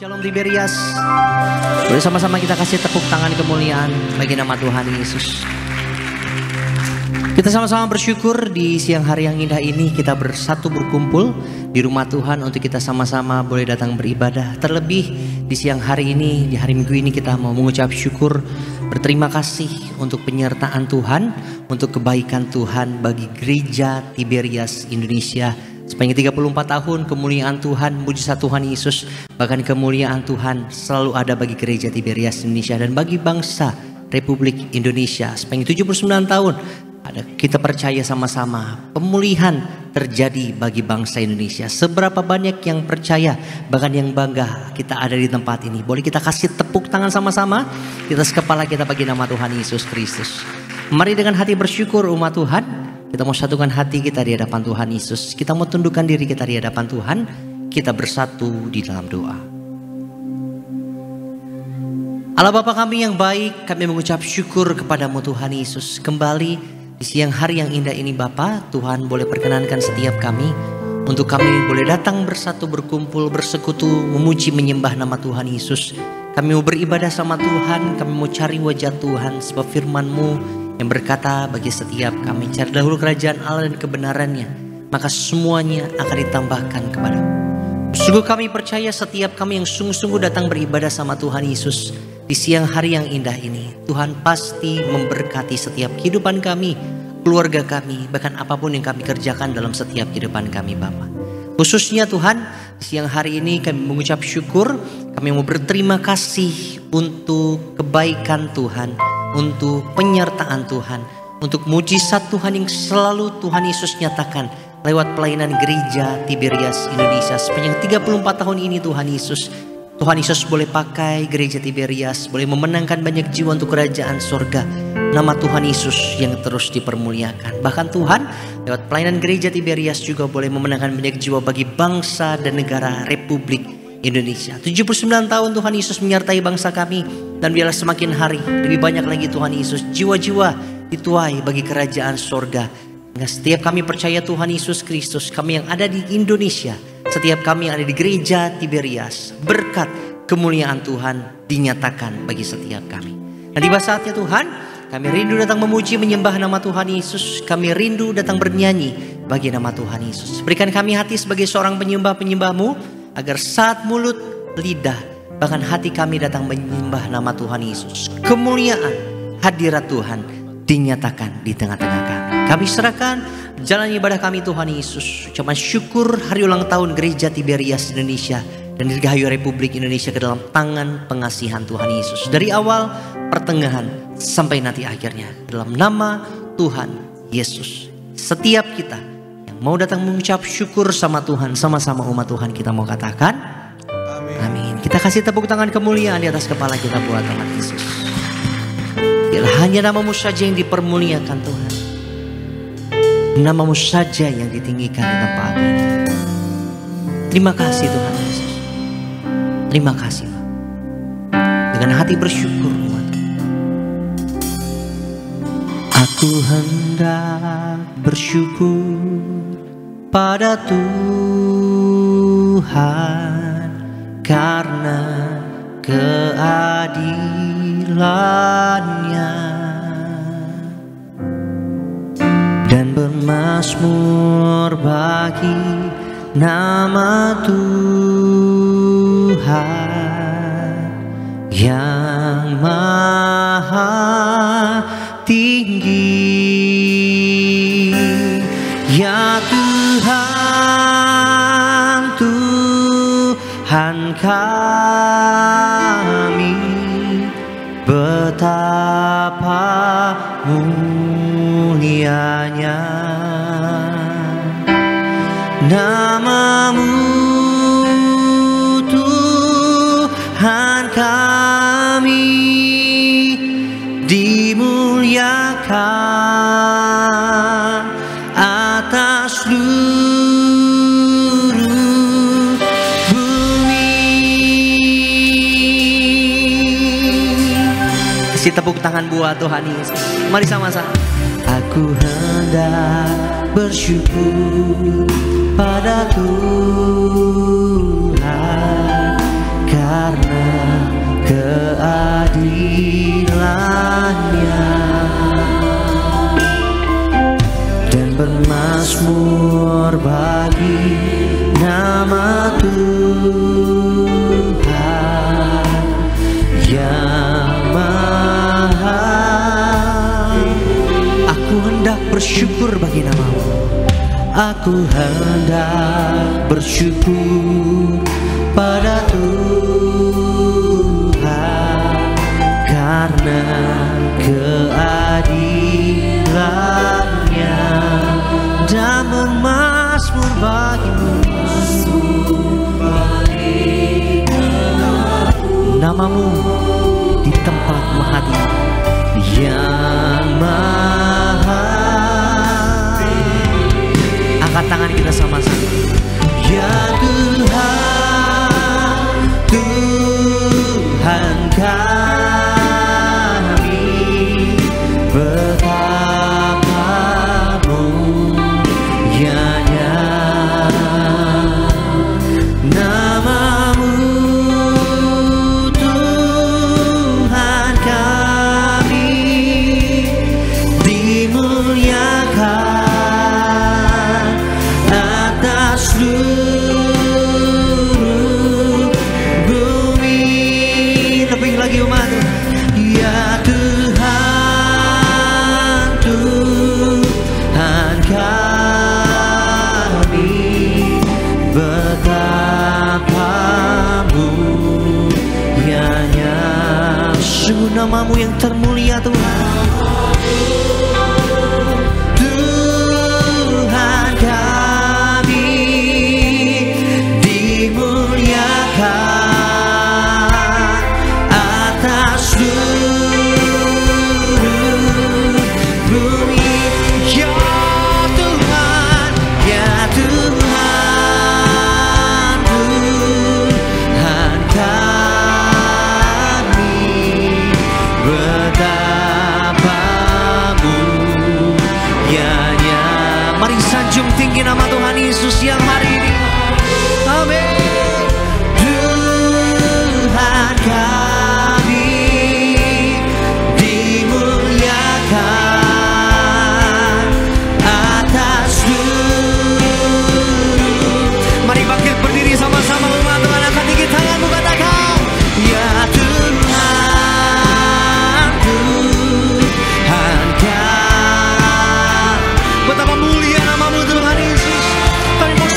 Shalom Tiberias. Boleh sama-sama kita kasih tepuk tangan kemuliaan bagi nama Tuhan Yesus. Kita sama-sama bersyukur di siang hari yang indah ini kita bersatu berkumpul di rumah Tuhan untuk kita sama-sama boleh datang beribadah. Terlebih di siang hari ini, di hari Minggu ini kita mau mengucap syukur, berterima kasih untuk penyertaan Tuhan, untuk kebaikan Tuhan bagi Gereja Tiberias Indonesia. Sepanjang 34 tahun kemuliaan Tuhan, mujizat Tuhan Yesus, bahkan kemuliaan Tuhan selalu ada bagi Gereja Tiberias Indonesia dan bagi bangsa Republik Indonesia. Sepanjang 79 tahun kita percaya sama-sama pemulihan terjadi bagi bangsa Indonesia. Seberapa banyak yang percaya, bahkan yang bangga kita ada di tempat ini. Boleh kita kasih tepuk tangan sama-sama di atas kepala kita bagi nama Tuhan Yesus Kristus. Mari dengan hati bersyukur umat Tuhan, kita mau satukan hati kita di hadapan Tuhan Yesus. Kita mau tundukkan diri kita di hadapan Tuhan. Kita bersatu di dalam doa. Allah Bapa kami yang baik, kami mengucap syukur kepadamu Tuhan Yesus. Kembali di siang hari yang indah ini Bapa, Tuhan boleh perkenankan setiap kami untuk kami boleh datang bersatu, berkumpul, bersekutu, memuji, menyembah nama Tuhan Yesus. Kami mau beribadah sama Tuhan, kami mau cari wajah Tuhan, sebab firman-Mu yang berkata bagi setiap kami, cari dahulu kerajaan Allah dan kebenarannya, maka semuanya akan ditambahkan kepadamu. Sungguh kami percaya setiap kami yang sungguh-sungguh datang beribadah sama Tuhan Yesus di siang hari yang indah ini, Tuhan pasti memberkati setiap kehidupan kami, keluarga kami, bahkan apapun yang kami kerjakan dalam setiap kehidupan kami Bapa. Khususnya Tuhan, di siang hari ini kami mengucap syukur, kami mau berterima kasih untuk kebaikan Tuhan, untuk penyertaan Tuhan, untuk mujizat Tuhan yang selalu Tuhan Yesus nyatakan lewat pelayanan Gereja Tiberias Indonesia. Sepanjang 34 tahun ini Tuhan Yesus boleh pakai Gereja Tiberias, boleh memenangkan banyak jiwa untuk kerajaan sorga. Nama Tuhan Yesus yang terus dipermuliakan. Bahkan Tuhan lewat pelayanan Gereja Tiberias juga boleh memenangkan banyak jiwa bagi bangsa dan negara Republik Indonesia. 79 tahun Tuhan Yesus menyertai bangsa kami, dan biarlah semakin hari lebih banyak lagi Tuhan Yesus jiwa-jiwa dituai bagi kerajaan sorga. Nah, setiap kami percaya Tuhan Yesus Kristus, kami yang ada di Indonesia, setiap kami yang ada di Gereja Tiberias, berkat kemuliaan Tuhan dinyatakan bagi setiap kami. Nah, tiba saatnya Tuhan, kami rindu datang memuji menyembah nama Tuhan Yesus. Kami rindu datang bernyanyi bagi nama Tuhan Yesus. Berikan kami hati sebagai seorang penyembah-penyembah-Mu, agar saat mulut, lidah, bahkan hati kami datang menyembah nama Tuhan Yesus, kemuliaan hadirat Tuhan dinyatakan di tengah-tengah kami. Kami serahkan jalan ibadah kami Tuhan Yesus. Ucapan syukur hari ulang tahun Gereja Tiberias Indonesia dan Dirgahayu Republik Indonesia ke dalam tangan pengasihan Tuhan Yesus. Dari awal, pertengahan, sampai nanti akhirnya. Dalam nama Tuhan Yesus. Setiap kita yang mau datang mengucap syukur sama Tuhan, sama-sama umat Tuhan kita mau katakan amin. Kita kasih tepuk tangan kemuliaan di atas kepala kita buat Tuhan Yesus. Biarlah hanya nama-Mu saja yang dipermuliakan Tuhan. Nama-Mu saja yang ditinggikan di tempat ini. Terima kasih Tuhan Yesus. Terima kasih Pak. Dengan hati bersyukur umat. Aku hendak bersyukur pada Tuhan karena keadilan-Nya, dan bermazmur bagi nama Tuhan yang maha tinggi. Ya Tuhan, Tuhan kami, betapa mulianya nama-Mu Tuhan kami, dimuliakan atas seluruh bumi. Kasih tepuk tangan buat Tuhan Yesus. Mari sama-sama. Aku hendak bersyukur pada Tuhan Mazmur bagi nama Tuhan yang Maha. Aku hendak bersyukur bagi nama-Mu. Aku hendak bersyukur pada Tuhan karena keadilan-Nya dan memazmur bagi-Mu. Nama-Mu di tempat maha tinggi yang maha. Angkat tangan kita sama-sama. Ya Tuhan, Tuhan kami, betapa mulianya nama-Mu, Tuhan kami, dimuliakan atas seluruh bumi. Lebih lagi umat, ya Tuhan, Tuhan kami, betapa mulianya. Sungguh nama-Mu yang termulia Tuhan. Tuhan kami, dimuliakan atas seluruh bumi. Ya Tuhan, ya Tuhan, Tuhan kami, betapa mulianya. Mari sanjung tinggi nama Tuhan Yesus yang hari ini. Amin. Tuhan kami, dimuliakan atas seluruh. Mari bangkit berdiri sama-sama umat Tuhan. Angkat tinggi tanganmu, katakan ya Tuhan, Tuhan kami. Betapa mulia nama-Mu Tuhan Yesus. Kami mau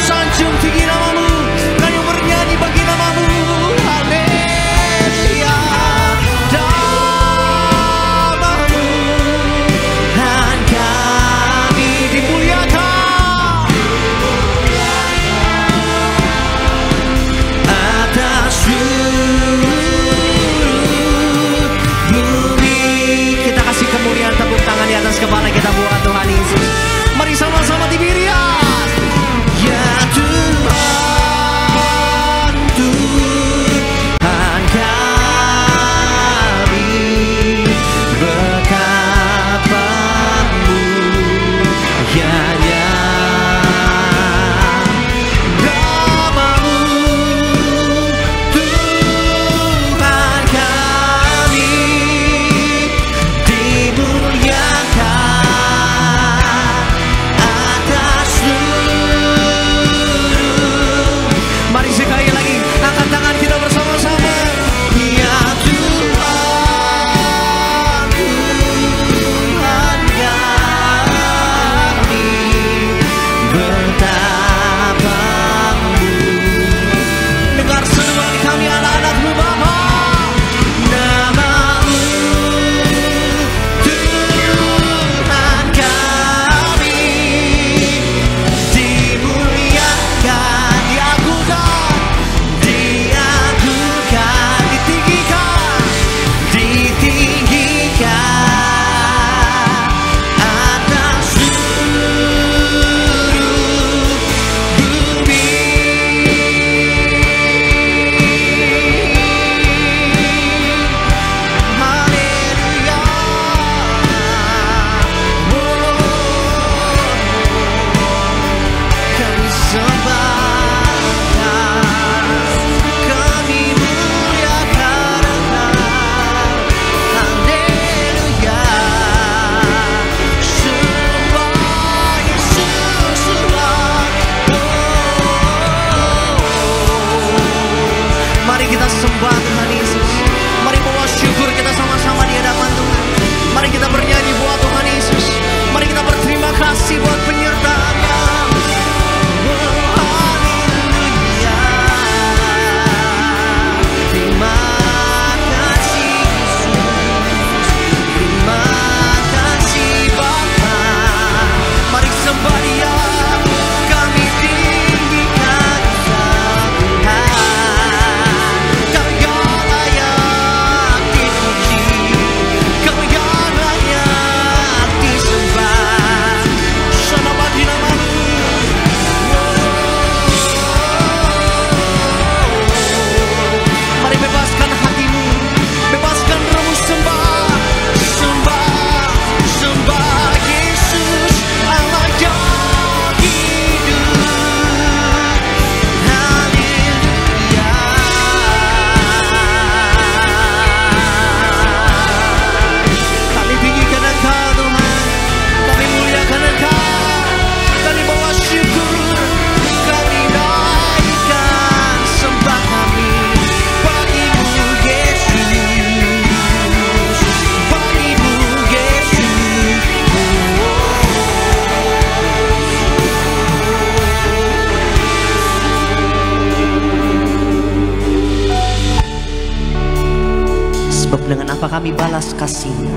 Bapa kami balas kasih-Nya,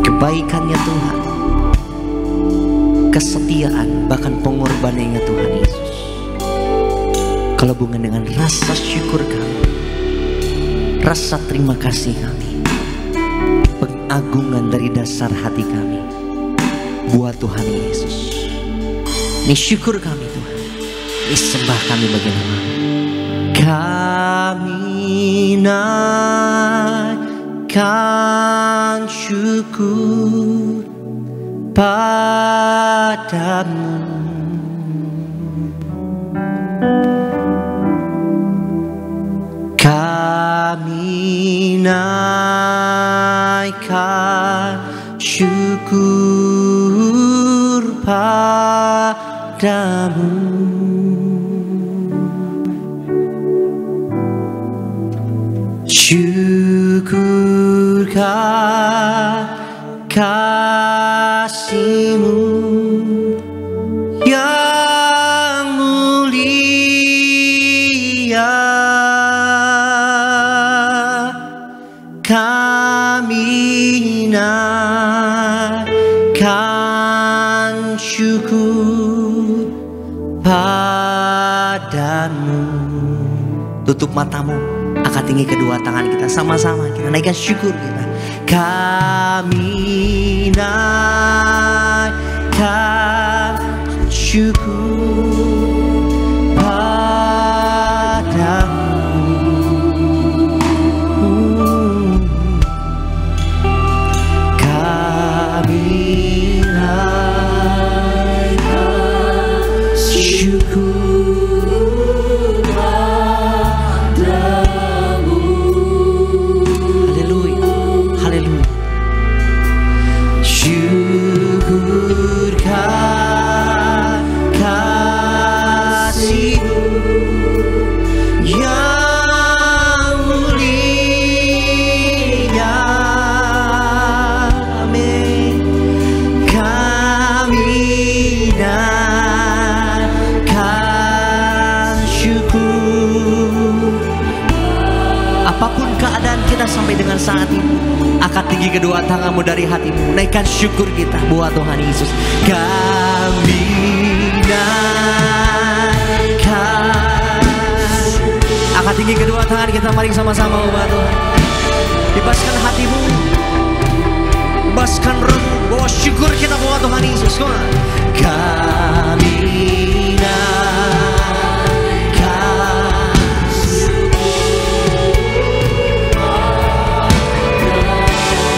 kebaikan-Nya Tuhan, kesetiaan, bahkan pengorbanannya Tuhan Yesus. Kelebungan dengan rasa syukur kami, rasa terima kasih kami, pengagungan dari dasar hati kami buat Tuhan Yesus. Ini syukur kami Tuhan, ini sembah kami bagi nama-Mu. Kami naikkan syukur padamu, kami naikkan syukur padamu, syukurkan kasih-Mu yang mulia. Kami naikkan syukur padamu. Tutup matamu, angkat tinggi kedua tangan kita, sama-sama kita naikkan syukur kita. Kami naikkan syukur padamu, kami naikkan syukur padamu. Haleluya, haleluya. Syukurkan kasih-Mu yang mulia. Amin. Kami naikkan syukur. Apapun keadaan kita sampai dengan saat ini, angkat tinggi kedua tanganmu dari hatimu, naikkan syukur kita buat Tuhan Yesus. Kami naikkan, angkat tinggi kedua tangan kita, mari sama-sama buat Tuhan. Bebaskan hatimu, bebaskan rohmu, bawa syukur kita buat Tuhan Yesus. Kami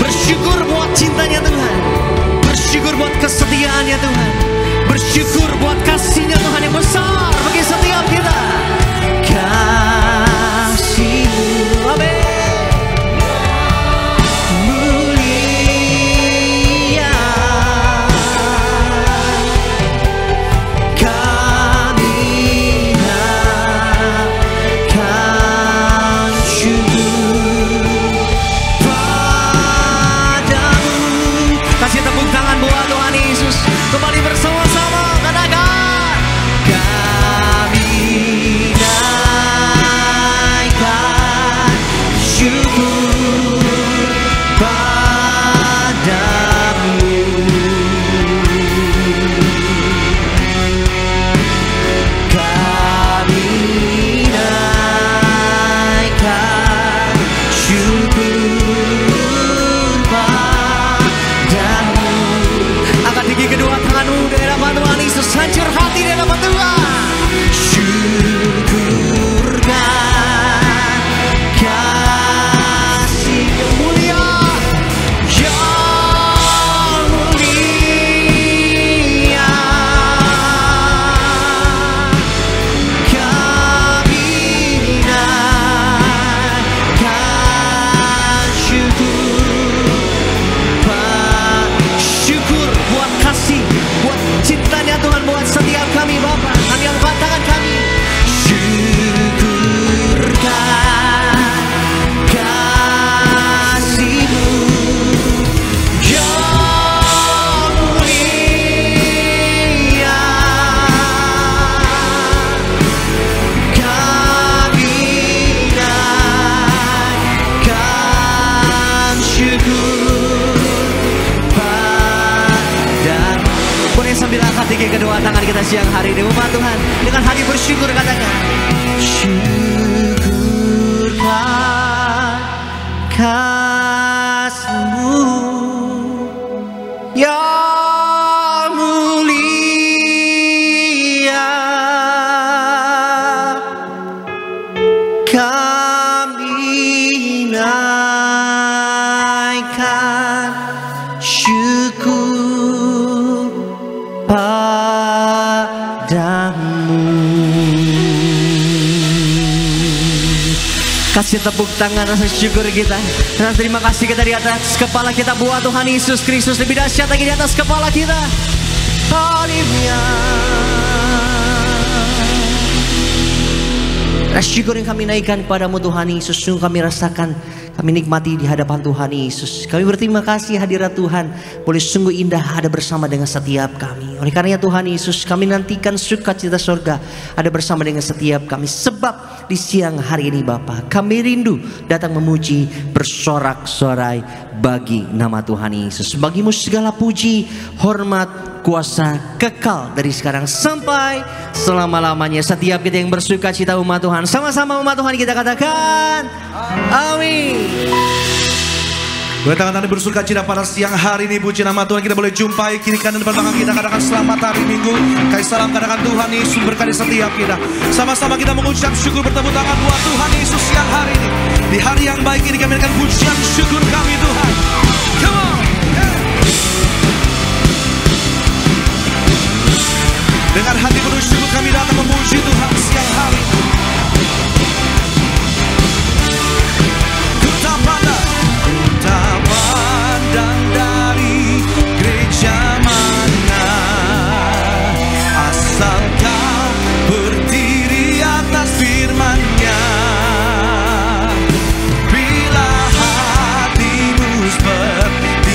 bersyukur buat cintanya Tuhan, bersyukur buat kesetiaannya Tuhan, bersyukur buat kasih-Nya Tuhan yang besar bagi setiap kita. Kasih-Mu, amin, mulia. kita siang hari ini umat Tuhan. Dengan hati bersyukur katakan, syukurkan kasih-Mu yang mulia. Kami naikkan syukur padamu. Kasih tepuk tangan rasa syukur kita. Rasa terima kasih kita di atas kepala kita buat Tuhan Yesus Kristus. Lebih dahsyat lagi di atas kepala kita. Haleluya. Rasa syukur yang kami naikkan kepadamu Tuhan Yesus, sungguh kami rasakan, kami nikmati di hadapan Tuhan Yesus. Kami berterima kasih hadirat Tuhan boleh sungguh indah ada bersama dengan setiap kami. Oleh karenanya Tuhan Yesus, kami nantikan sukacita surga ada bersama dengan setiap kami. Sebab di siang hari ini Bapa, kami rindu datang memuji bersorak-sorai bagi nama Tuhan Yesus. Bagimu segala puji, hormat, kuasa kekal dari sekarang sampai selama-lamanya. Setiap kita yang bersuka cita umat Tuhan, sama-sama umat Tuhan kita katakan amin. Boleh tangan tadi bersuka cita pada siang hari ini. Puji nama Tuhan, kita boleh jumpai kiri kanan depan belakang kita. Katakan selamat hari Minggu. Kasih salam, katakan Tuhan Yesus berkati setiap kita. Sama-sama kita mengucap syukur, bertepuk tangan buat Tuhan Yesus siang hari ini. Di hari yang baik ini kami akan pujian syukur kami Tuhan. Come on. Dengan hati penuh syukur kami datang memuji Tuhan siang hari ini. Ku tak pandang dari gereja mana, asal kau berdiri atas firman-Nya. Bila hatimu seperti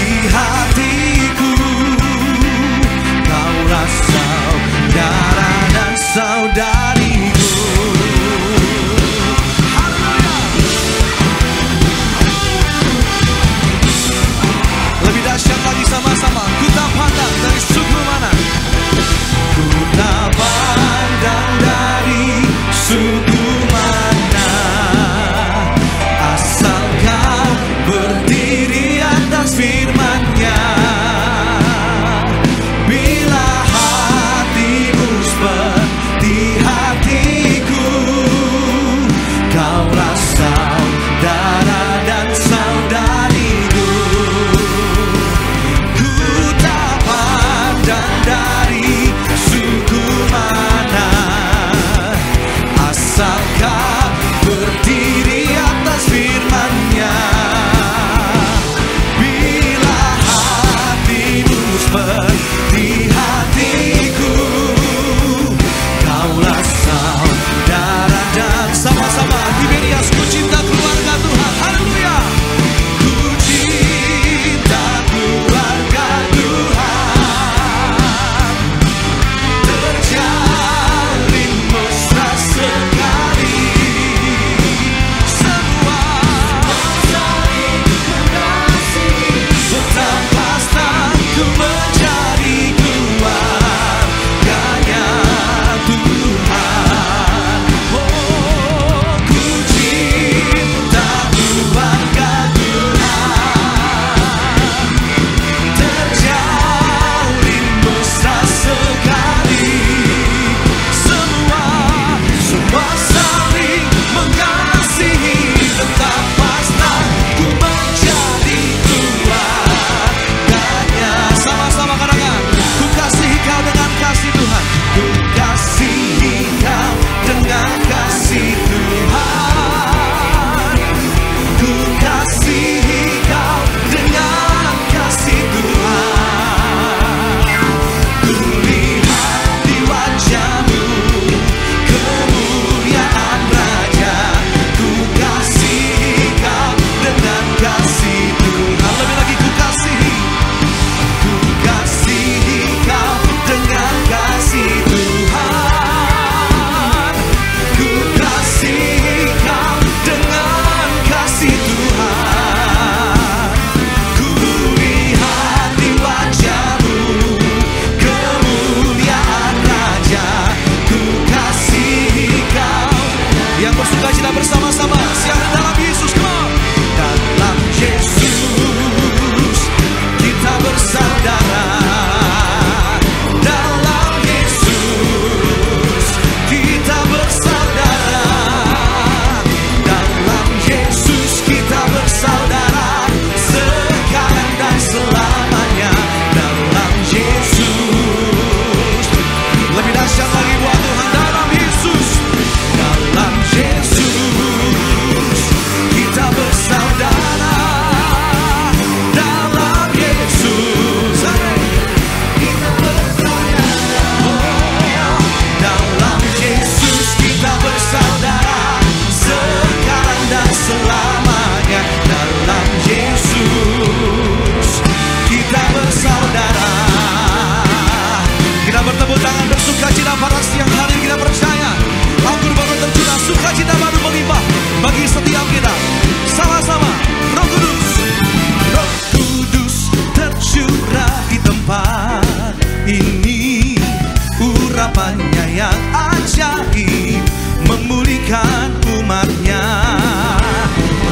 urapannya yang ajaib memulihkan umatnya.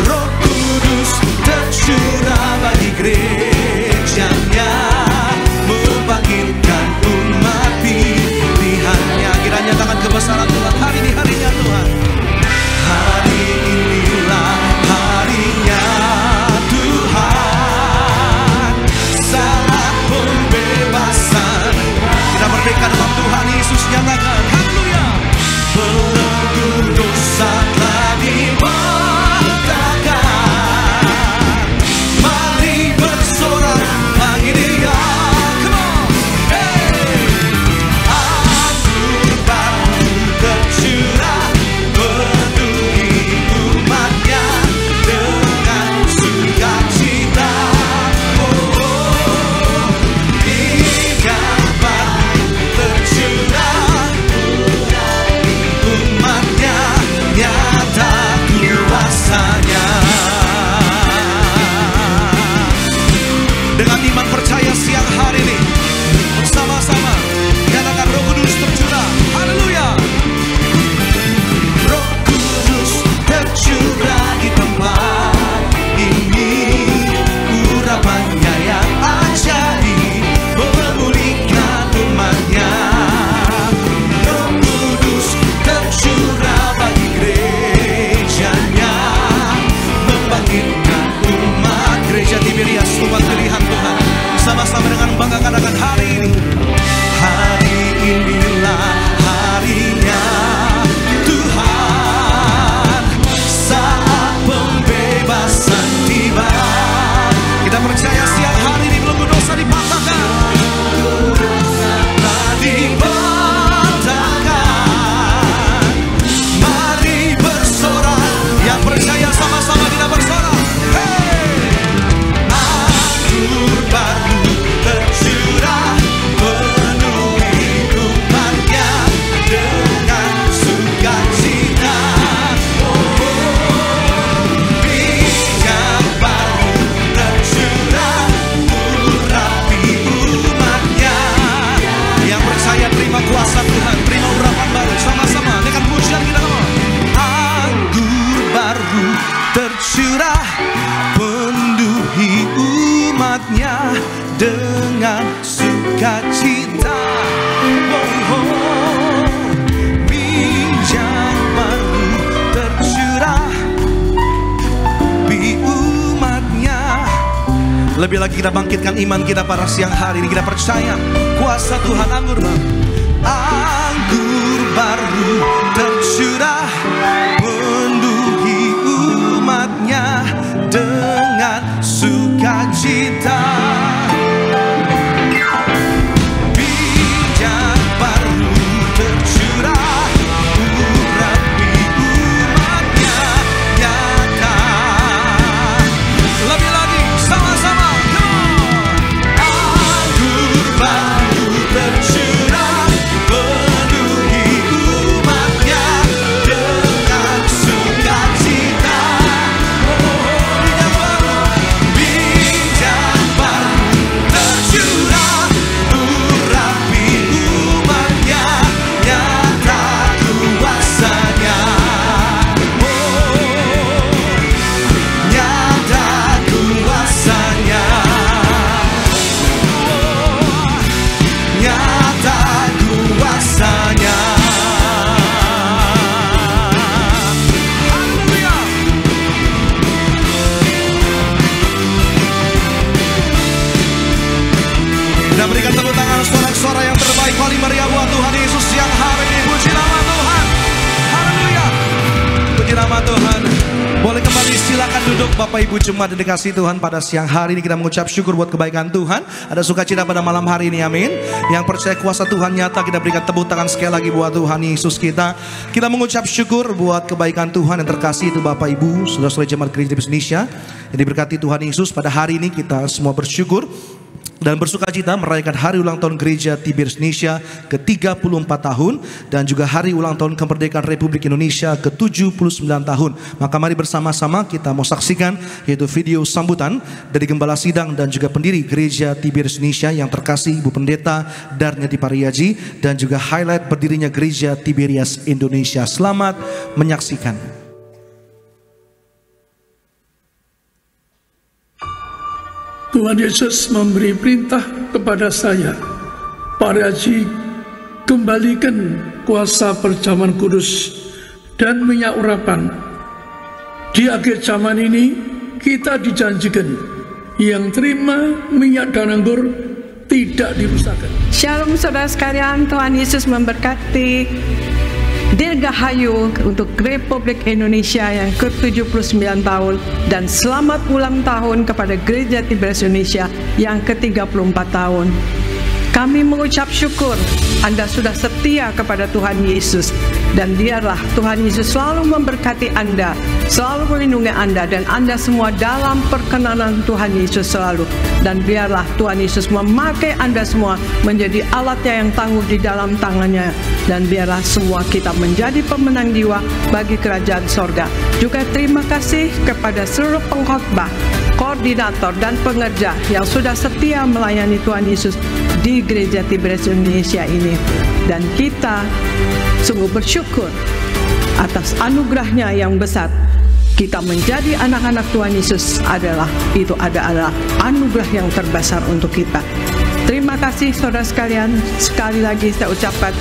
Roh Kudus tercurah bagi gerejanya, membangkitkan umat pilihannya. Kiranya tangan kebesaran Tuhan hari ini, harinya Tuhan. Hari inilah harinya Tuhan, saat pembebasan. Kita merdeka dalam Tuhan Yesus, nyatakan haleluya. Belenggu dosa telah dibentangkan, mari bersorak bagi Dia. Come on, hey. Anggur baru tercurah penuhi umatnya dengan sukacita. Oh, oh. Minyak baru tercurah umatnya, nyata kuasanya. Dengan iman percaya siang hari ini bersama-sama nyatakan Roh Kudus tercurah. Haleluya. Roh Kudus tercurah di tempat ini, urapannya yang ajaib memulihkan umatnya. Roh Kudus tercurah bagi gerejanya, membangkitkan umat. Gereja Tiberias, umat pilihan Tuhan, sama-sama dengan bangga katakan hari ini. Hari inilah harinya Tuhan, saat pembebasan tiba. Kita percaya siang hari ini belenggu dosa dipatahkan, telah dibentangkan. Mari bersorak, yang percaya sama-sama kita bersorak. Hey! Anggur baru tercurah penuhi umatnya dengan sukacita. Oh, minyak baru tercurah urapi umatnya. Yang percaya terima kuasa Tuhan, terima urapan baru sama-sama dengan pujian kita ngomong. Anggur baru tercurah penuhi umatnya dengan sukacita. Oh, oh. Minyak baru tercurah di umatnya. Lebih lagi kita bangkitkan iman kita pada siang hari ini. Kita percaya kuasa Tuhan. Anggur baru tercurah penuhi umatnya dengan sukacita. Minyak baru tercurah urapi umatnya, nyata. Lebih lagi sama-sama. Anggur baru tercurah penuhi umatnya dengan sukacita. Minyak baru tercurah urapi umatnya, nyata kuasanya. Nyata kuasanya. Nyata kuasanya. Haleluya. Kita berikan tepuk tangan sorak-sorai yang terbaik paling meriah buat Tuhan Yesus yang hari ini. Puji nama Tuhan. Haleluya. Puji nama Tuhan. Boleh kembali, silakan duduk Bapak Ibu jemaat yang dikasihi Tuhan. Pada siang hari ini kita mengucap syukur buat kebaikan Tuhan. Ada sukacita pada malam hari ini, amin. Yang percaya kuasa Tuhan nyata, kita berikan tepuk tangan sekali lagi buat Tuhan Yesus kita. Kita mengucap syukur buat kebaikan Tuhan yang terkasih itu Bapak Ibu, saudara-saudara jemaat Gereja Indonesia yang diberkati Tuhan Yesus. Pada hari ini kita semua bersyukur dan bersukacita merayakan hari ulang tahun Gereja Tiberias Indonesia ke-34 tahun dan juga hari ulang tahun kemerdekaan Republik Indonesia ke-79 tahun. Maka mari bersama-sama kita mau saksikan yaitu video sambutan dari Gembala Sidang dan juga pendiri Gereja Tiberias Indonesia yang terkasih Ibu Pendeta Darnyati Pariaji dan juga highlight berdirinya Gereja Tiberias Indonesia. Selamat menyaksikan. Tuhan Yesus memberi perintah kepada saya, Pariaji, kembalikan kuasa perjamuan kudus dan minyak urapan. Di akhir zaman ini kita dijanjikan yang terima minyak dan anggur tidak dirusakkan. Shalom saudara sekalian, Tuhan Yesus memberkati. Dirgahayu untuk Republik Indonesia yang ke-79 tahun dan selamat ulang tahun kepada Gereja Tiberias Indonesia yang ke-34 tahun. Kami mengucap syukur Anda sudah setia kepada Tuhan Yesus, dan biarlah Tuhan Yesus selalu memberkati Anda, selalu melindungi Anda dan Anda semua dalam perkenanan Tuhan Yesus selalu. Dan biarlah Tuhan Yesus memakai Anda semua menjadi alatnya yang tangguh di dalam tangannya, dan biarlah semua kita menjadi pemenang jiwa bagi kerajaan sorga. Juga terima kasih kepada seluruh pengkhotbah, koordinator dan pengerja yang sudah setia melayani Tuhan Yesus di Gereja Tiberias Indonesia ini, dan kita sungguh bersyukur atas anugerahnya yang besar. Kita menjadi anak-anak Tuhan Yesus adalah anugerah yang terbesar untuk kita. Terima kasih saudara sekalian. Sekali lagi saya ucapkan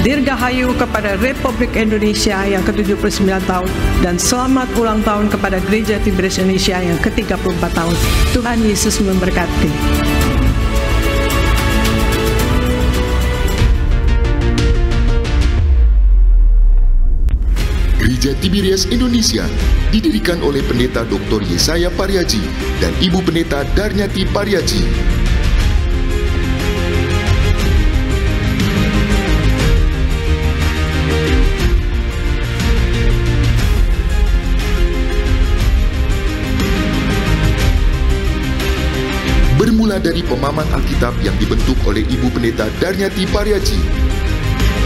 Dirgahayu kepada Republik Indonesia yang ke-79 tahun dan selamat ulang tahun kepada Gereja Tiberias Indonesia yang ke-34 tahun. Tuhan Yesus memberkati. Gereja Tiberias Indonesia didirikan oleh Pendeta Dr. Yesaya Pariaji dan Ibu Pendeta Darnyati Pariaji. Bermula dari pemahaman Alkitab yang dibentuk oleh Ibu Pendeta Darnyati Pariaji.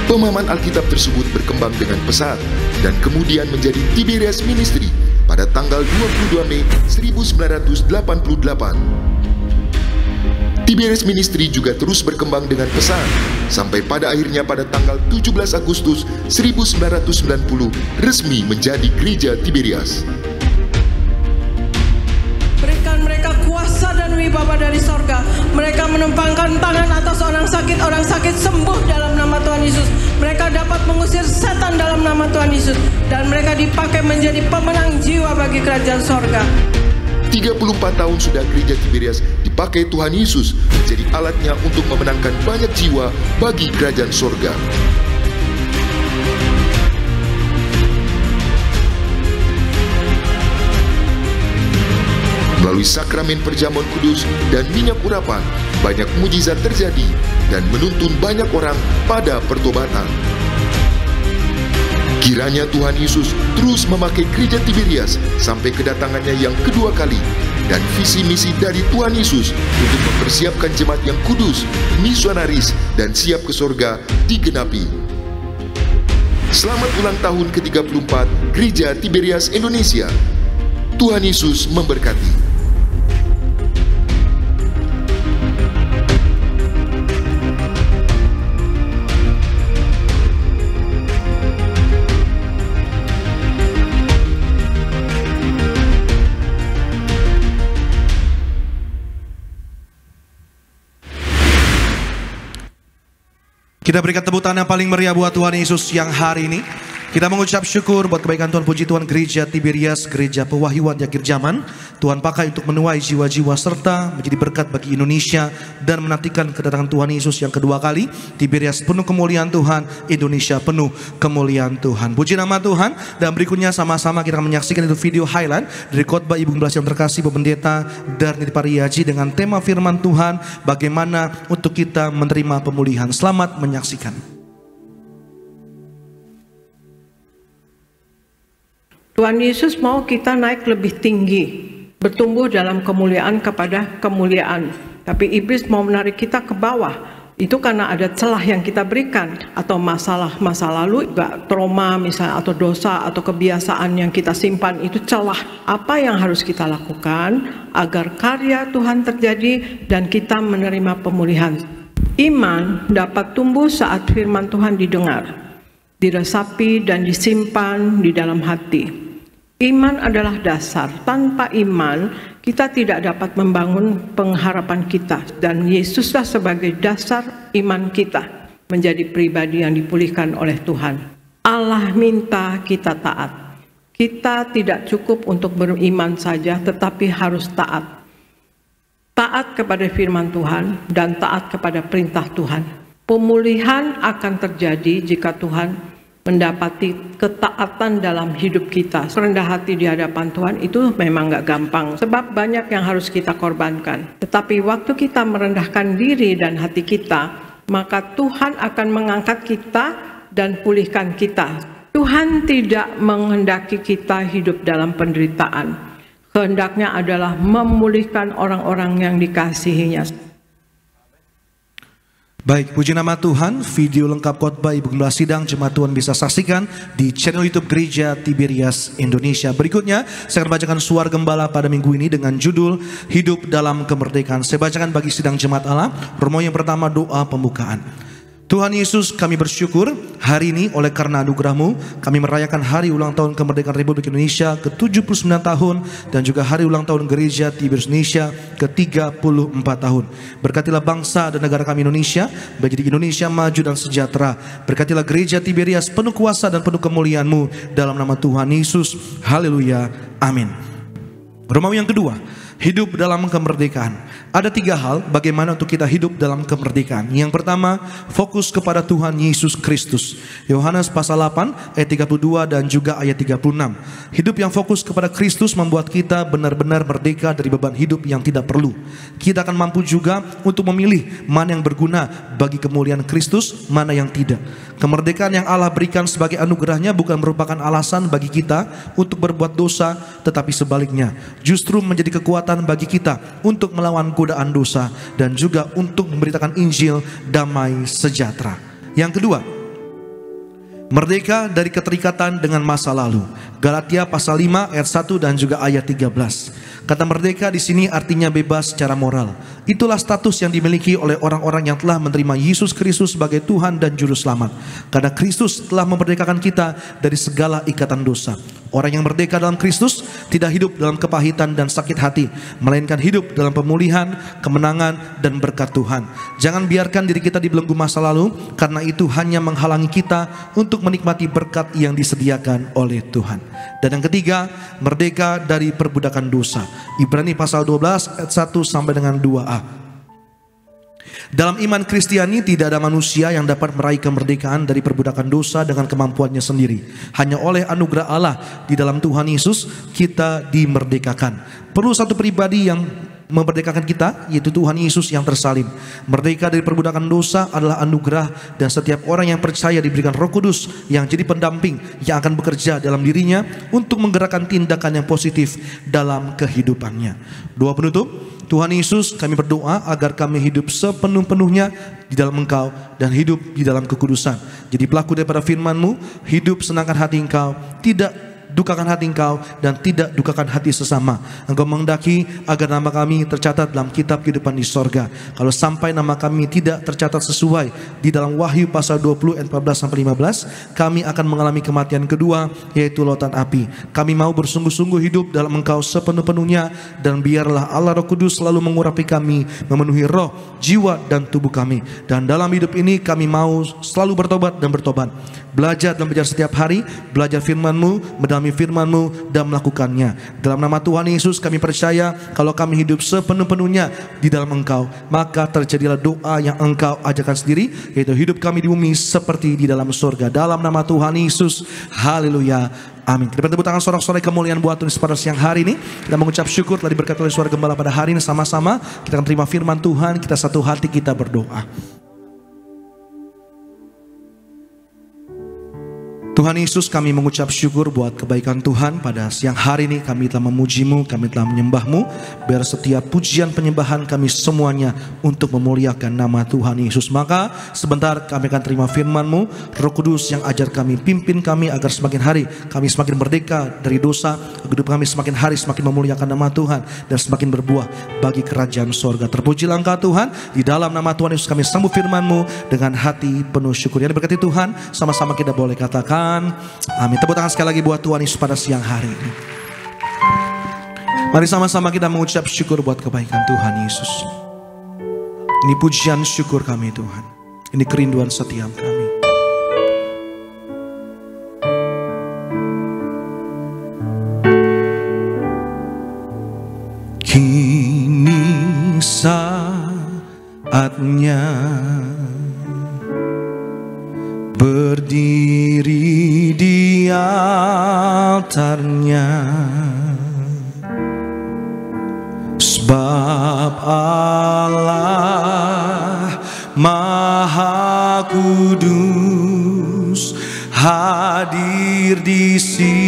Pemahaman Alkitab tersebut berkembang dengan pesat dan kemudian menjadi Tiberias Ministry pada tanggal 22 Mei 1988. Tiberias Ministry juga terus berkembang dengan pesat sampai pada akhirnya pada tanggal 17 Agustus 1990 resmi menjadi Gereja Tiberias. Berikan mereka kuasa dan wibawa dari sorga. Mereka menempangkan tangan atas orang sakit sembuh dalam nama Tuhan Yesus. Mereka dapat mengusir setan dalam nama Tuhan Yesus, dan mereka dipakai menjadi pemenang jiwa bagi kerajaan sorga. 34 tahun sudah Gereja Tiberias dipakai Tuhan Yesus menjadi alatnya untuk memenangkan banyak jiwa bagi kerajaan sorga. Melalui sakramen perjamuan kudus dan minyak urapan, banyak mujizat terjadi dan menuntun banyak orang pada pertobatan. Kiranya Tuhan Yesus terus memakai Gereja Tiberias sampai kedatangannya yang kedua kali, dan visi misi dari Tuhan Yesus untuk mempersiapkan jemaat yang kudus, misionaris, dan siap ke sorga digenapi. Selamat ulang tahun ke-34 Gereja Tiberias Indonesia. Tuhan Yesus memberkati. Kita berikan tepuk tangan yang paling meriah buat Tuhan Yesus yang hari ini. Kita mengucap syukur buat kebaikan Tuhan, puji Tuhan Gereja Tiberias, gereja pewahyuan di akhir zaman. Tuhan pakai untuk menuai jiwa-jiwa serta menjadi berkat bagi Indonesia dan menantikan kedatangan Tuhan Yesus yang kedua kali. Tiberias penuh kemuliaan Tuhan, Indonesia penuh kemuliaan Tuhan. Puji nama Tuhan. Dan berikutnya sama-sama kita akan menyaksikan itu video highlight dari khotbah Ibu Gembala yang terkasih Ibu Pendeta Darnyati Pariaji dengan tema firman Tuhan, bagaimana untuk kita menerima pemulihan. Selamat menyaksikan. Tuhan Yesus mau kita naik lebih tinggi, bertumbuh dalam kemuliaan kepada kemuliaan. Tapi iblis mau menarik kita ke bawah. Itu karena ada celah yang kita berikan, atau masalah masa lalu, trauma misalnya, atau dosa, atau kebiasaan yang kita simpan, itu celah. Apa yang harus kita lakukan agar karya Tuhan terjadi dan kita menerima pemulihan? Iman dapat tumbuh saat firman Tuhan didengar, diresapi dan disimpan di dalam hati. Iman adalah dasar. Tanpa iman, kita tidak dapat membangun pengharapan kita. Dan Yesuslah sebagai dasar iman kita menjadi pribadi yang dipulihkan oleh Tuhan. Allah minta kita taat. Kita tidak cukup untuk beriman saja, tetapi harus taat. Taat kepada firman Tuhan dan taat kepada perintah Tuhan. Pemulihan akan terjadi jika Tuhan mendapati ketaatan dalam hidup kita. Rendah hati di hadapan Tuhan itu memang gak gampang, sebab banyak yang harus kita korbankan. Tetapi waktu kita merendahkan diri dan hati kita, maka Tuhan akan mengangkat kita dan pulihkan kita. Tuhan tidak menghendaki kita hidup dalam penderitaan. Kehendaknya adalah memulihkan orang-orang yang dikasihinya. Baik, puji nama Tuhan. Video lengkap khotbah Ibu Gembala Sidang Jemaat Tuhan bisa saksikan di channel YouTube Gereja Tiberias Indonesia. Berikutnya saya akan bacakan suara gembala pada minggu ini dengan judul Hidup dalam Kemerdekaan. Saya bacakan bagi sidang jemaat Allah. Romo yang pertama, doa pembukaan. Tuhan Yesus, kami bersyukur hari ini oleh karena anugerah-Mu kami merayakan hari ulang tahun kemerdekaan Republik Indonesia ke-79 tahun dan juga hari ulang tahun Gereja Tiberias Indonesia ke-34 tahun. Berkatilah bangsa dan negara kami Indonesia menjadi Indonesia maju dan sejahtera. Berkatilah Gereja Tiberias penuh kuasa dan penuh kemuliaan-Mu dalam nama Tuhan Yesus. Haleluya. Amin. Romawi yang kedua, hidup dalam kemerdekaan. Ada 3 hal bagaimana untuk kita hidup dalam kemerdekaan. Yang pertama, fokus kepada Tuhan Yesus Kristus. Yohanes pasal 8 ayat 32 dan juga ayat 36. Hidup yang fokus kepada Kristus membuat kita benar-benar merdeka dari beban hidup yang tidak perlu. Kita akan mampu juga untuk memilih mana yang berguna bagi kemuliaan Kristus, mana yang tidak. Kemerdekaan yang Allah berikan sebagai anugerahnya bukan merupakan alasan bagi kita untuk berbuat dosa, tetapi sebaliknya justru menjadi kekuatan bagi kita untuk melawan godaan dosa dan juga untuk memberitakan Injil damai sejahtera. Yang kedua, merdeka dari keterikatan dengan masa lalu. Galatia pasal 5 ayat 1 dan juga ayat 13. Kata merdeka di sini artinya bebas secara moral. Itulah status yang dimiliki oleh orang-orang yang telah menerima Yesus Kristus sebagai Tuhan dan Juru Selamat. Karena Kristus telah memerdekakan kita dari segala ikatan dosa. Orang yang merdeka dalam Kristus tidak hidup dalam kepahitan dan sakit hati, melainkan hidup dalam pemulihan, kemenangan, dan berkat Tuhan. Jangan biarkan diri kita dibelenggu masa lalu, karena itu hanya menghalangi kita untuk menikmati berkat yang disediakan oleh Tuhan. Dan yang ketiga, merdeka dari perbudakan dosa. Ibrani pasal 12 ayat 1 sampai dengan 2a. Dalam iman Kristiani tidak ada manusia yang dapat meraih kemerdekaan dari perbudakan dosa dengan kemampuannya sendiri. Hanya oleh anugerah Allah di dalam Tuhan Yesus kita dimerdekakan. Perlu satu pribadi yang memerdekakan kita, yaitu Tuhan Yesus yang tersalib. Merdeka dari perbudakan dosa adalah anugerah, dan setiap orang yang percaya diberikan Roh Kudus yang jadi pendamping yang akan bekerja dalam dirinya untuk menggerakkan tindakan yang positif dalam kehidupannya. Doa penutup. Tuhan Yesus, kami berdoa agar kami hidup sepenuh-penuhnya di dalam Engkau dan hidup di dalam kekudusan. Jadi pelaku daripada firman-Mu, hidup senangkan hati Engkau, tidak dukakan hati Engkau, dan tidak dukakan hati sesama. Engkau menghendaki agar nama kami tercatat dalam kitab kehidupan di sorga. Kalau sampai nama kami tidak tercatat sesuai di dalam Wahyu pasal 20 ayat 14-15, kami akan mengalami kematian kedua, yaitu lautan api. Kami mau bersungguh-sungguh hidup dalam Engkau sepenuh-penuhnya, dan biarlah Allah Roh Kudus selalu mengurapi kami, memenuhi roh, jiwa, dan tubuh kami. Dan dalam hidup ini kami mau selalu bertobat dan bertobat, belajar dan belajar setiap hari, belajar firman-Mu, mendalami firman-Mu, dan melakukannya. Dalam nama Tuhan Yesus kami percaya kalau kami hidup sepenuh-penuhnya di dalam Engkau, maka terjadilah doa yang Engkau ajarkan sendiri, yaitu hidup kami di bumi seperti di dalam surga. Dalam nama Tuhan Yesus, haleluya, amin. Kita bertepuk tangan sorak-sorai kemuliaan buat Tuhan pada siang hari ini. Kita mengucap syukur telah diberkati oleh suara gembala pada hari ini. Sama-sama kita akan terima firman Tuhan, kita satu hati kita berdoa. Tuhan Yesus, kami mengucap syukur buat kebaikan Tuhan. Pada siang hari ini kami telah memuji-Mu, kami telah menyembah-Mu. Biar setiap pujian penyembahan kami semuanya untuk memuliakan nama Tuhan Yesus. Maka sebentar kami akan terima firman-Mu. Roh Kudus yang ajar kami, pimpin kami agar semakin hari kami semakin merdeka dari dosa. Hidup kami semakin hari semakin memuliakan nama Tuhan dan semakin berbuah bagi kerajaan sorga. Terpujilah Engkau Tuhan. Di dalam nama Tuhan Yesus kami sambut firman-Mu dengan hati penuh syukur. Yang diberkati Tuhan, sama-sama kita boleh katakan amin. Tepuk tangan sekali lagi buat Tuhan Yesus pada siang hari ini. Mari sama-sama kita mengucap syukur buat kebaikan Tuhan Yesus. Ini pujian syukur kami Tuhan. Ini kerinduan setiap kami. Kini saatnya berdiri di altarnya, sebab Allah Maha Kudus hadir di sini.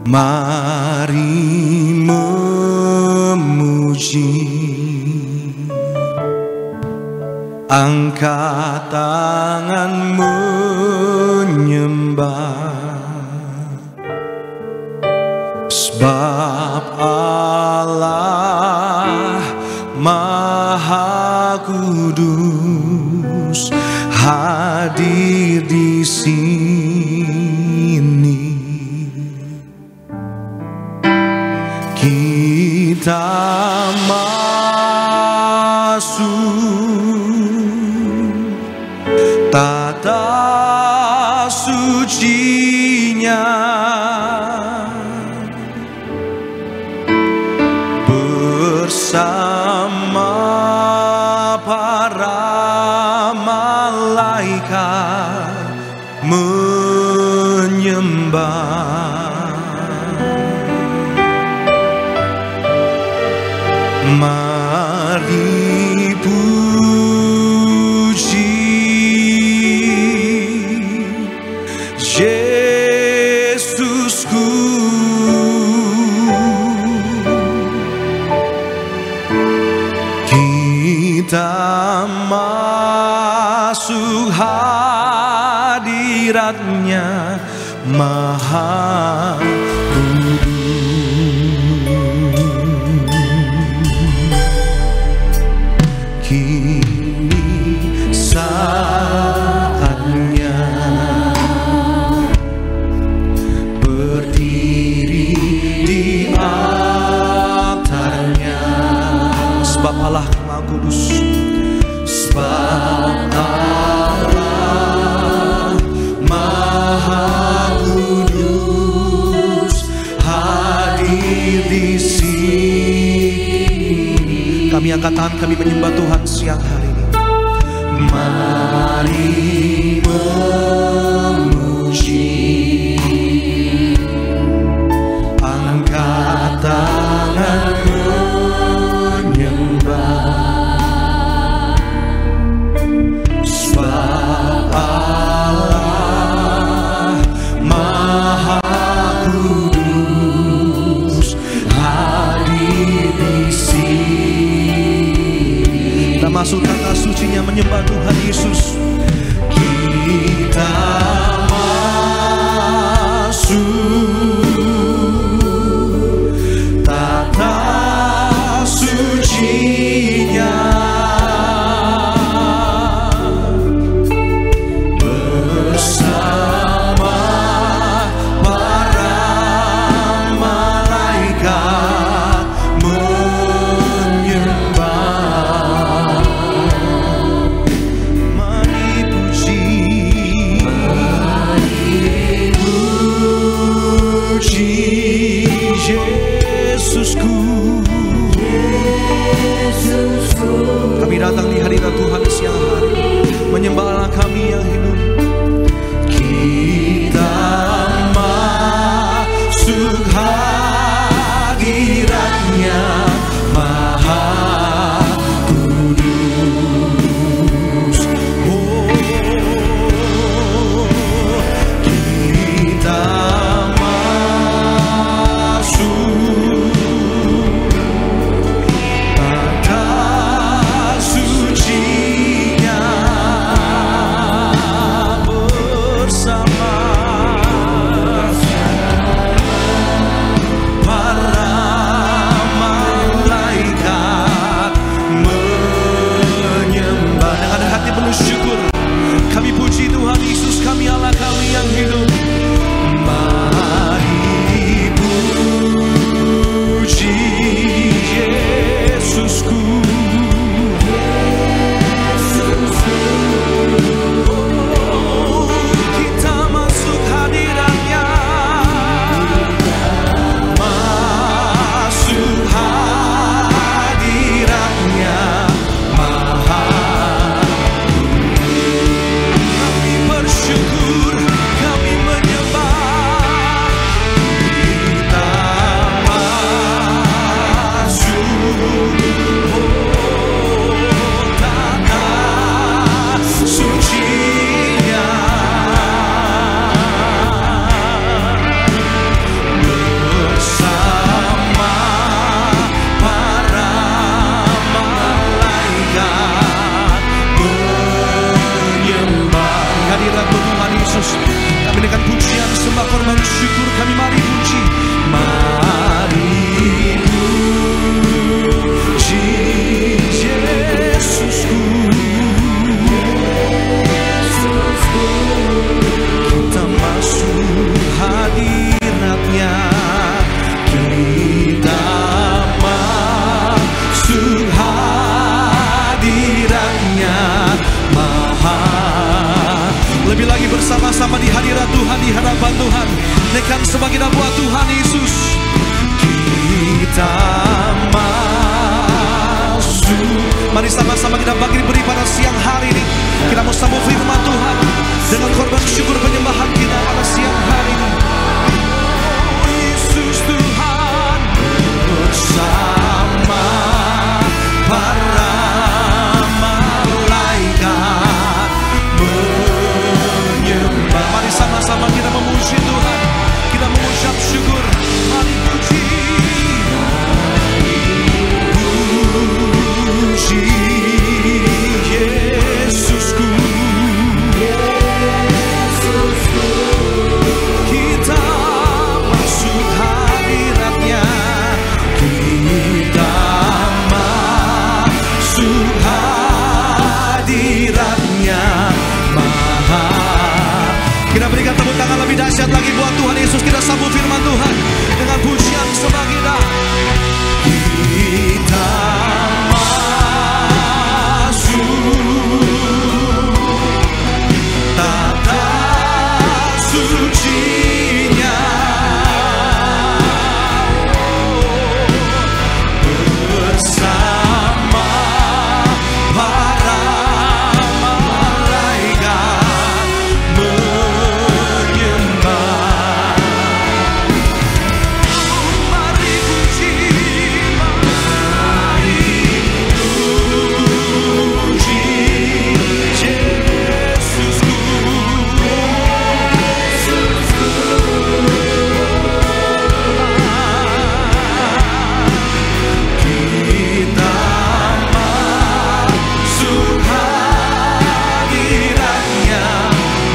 Mari memuji, angkat tangan menyembah, sebab Allah Maha Kudus hadir di sini. Kita masuk tata sucinya, bersama para malaikat menyembah. Mari puji Yesusku, kita masuk hadirat-Nya Maha Kudus. Kini saatnya berdiri di altarnya, sebab Allah Maha Kudus, sebab Allah Maha Kudus hadir di sini. Kami angkat tangan, kami menyembah Tuhan siang hari ini. Mari memuji, angkat tangan menyembah, sebab Allah Maha Kudus hadir di sini. Kita masuk kata sucinya menyembah Tuhan Yesus. Kita masuk tata sucinya, bersama para malaikat menyembah. Mari puji Yesusku. Kami datang di hadirat Tuhan siang hari, menyembah Allah kami yang hidup. Kita masuk hadirat-Nya Maha Kudus. Tuhan. Naikkan sembah kita buat Tuhan Yesus. Kita masuk. Mari sama-sama kita beri pada siang hari ini. Kita mau sambut firman Tuhan dengan korban syukur penyembahan kita pada siang hari ini. Oh, Yesus Tuhan bersama para malaikat menyembah. Mari sama-sama kita memuji Tuhan. Kita mengucap syukur. Mari puji. Puji Yesusku. Kita masuk hadiratnya. Kita masuk hadiratnya. Kita berikan tepuk tangan lebih dahsyat lagi buat Tuhan Yesus. Kita sambut firman Tuhan dengan pujian sembah kita. Kita tata sucinya bersama para malaikat menyembah. Mari puji, mari puji Yesusku. Kita masuk hadiratnya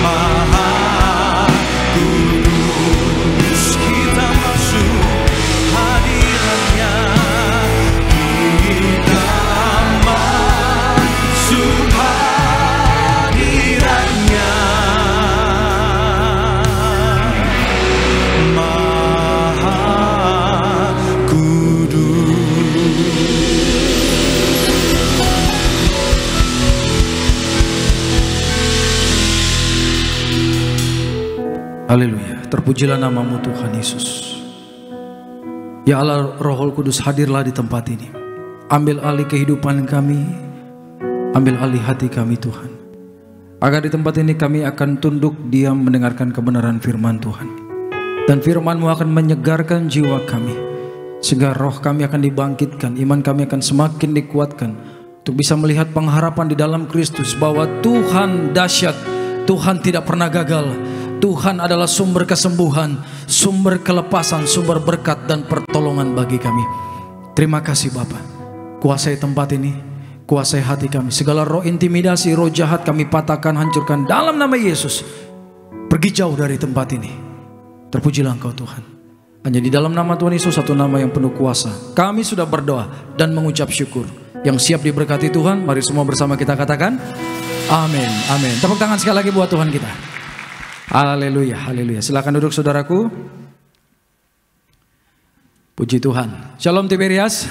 Maha Kudus. Kita masuk hadiratnya. Kita masuk hadiratnya Maha Kudus. Haleluya, terpujilah namamu Tuhan Yesus. Ya Allah, Roh Kudus, hadirlah di tempat ini. Ambil alih kehidupan kami, ambil alih hati kami Tuhan. Agar di tempat ini kami akan tunduk diam mendengarkan kebenaran firman Tuhan. Dan firman-Mu akan menyegarkan jiwa kami. Sehingga roh kami akan dibangkitkan, iman kami akan semakin dikuatkan. Untuk bisa melihat pengharapan di dalam Kristus. Bahwa Tuhan dahsyat, Tuhan tidak pernah gagal. Tuhan adalah sumber kesembuhan, sumber kelepasan, sumber berkat dan pertolongan bagi kami. Terima kasih Bapa. Kuasai tempat ini, kuasai hati kami. Segala roh intimidasi, roh jahat kami patahkan, hancurkan dalam nama Yesus. Pergi jauh dari tempat ini. Terpujilah Engkau Tuhan. Hanya di dalam nama Tuhan Yesus, satu nama yang penuh kuasa, kami sudah berdoa dan mengucap syukur. Yang siap diberkati Tuhan, mari semua bersama kita katakan amin, amin. Tepuk tangan sekali lagi buat Tuhan kita. Haleluya, haleluya. Silakan duduk saudaraku. Puji Tuhan. Shalom Tiberias.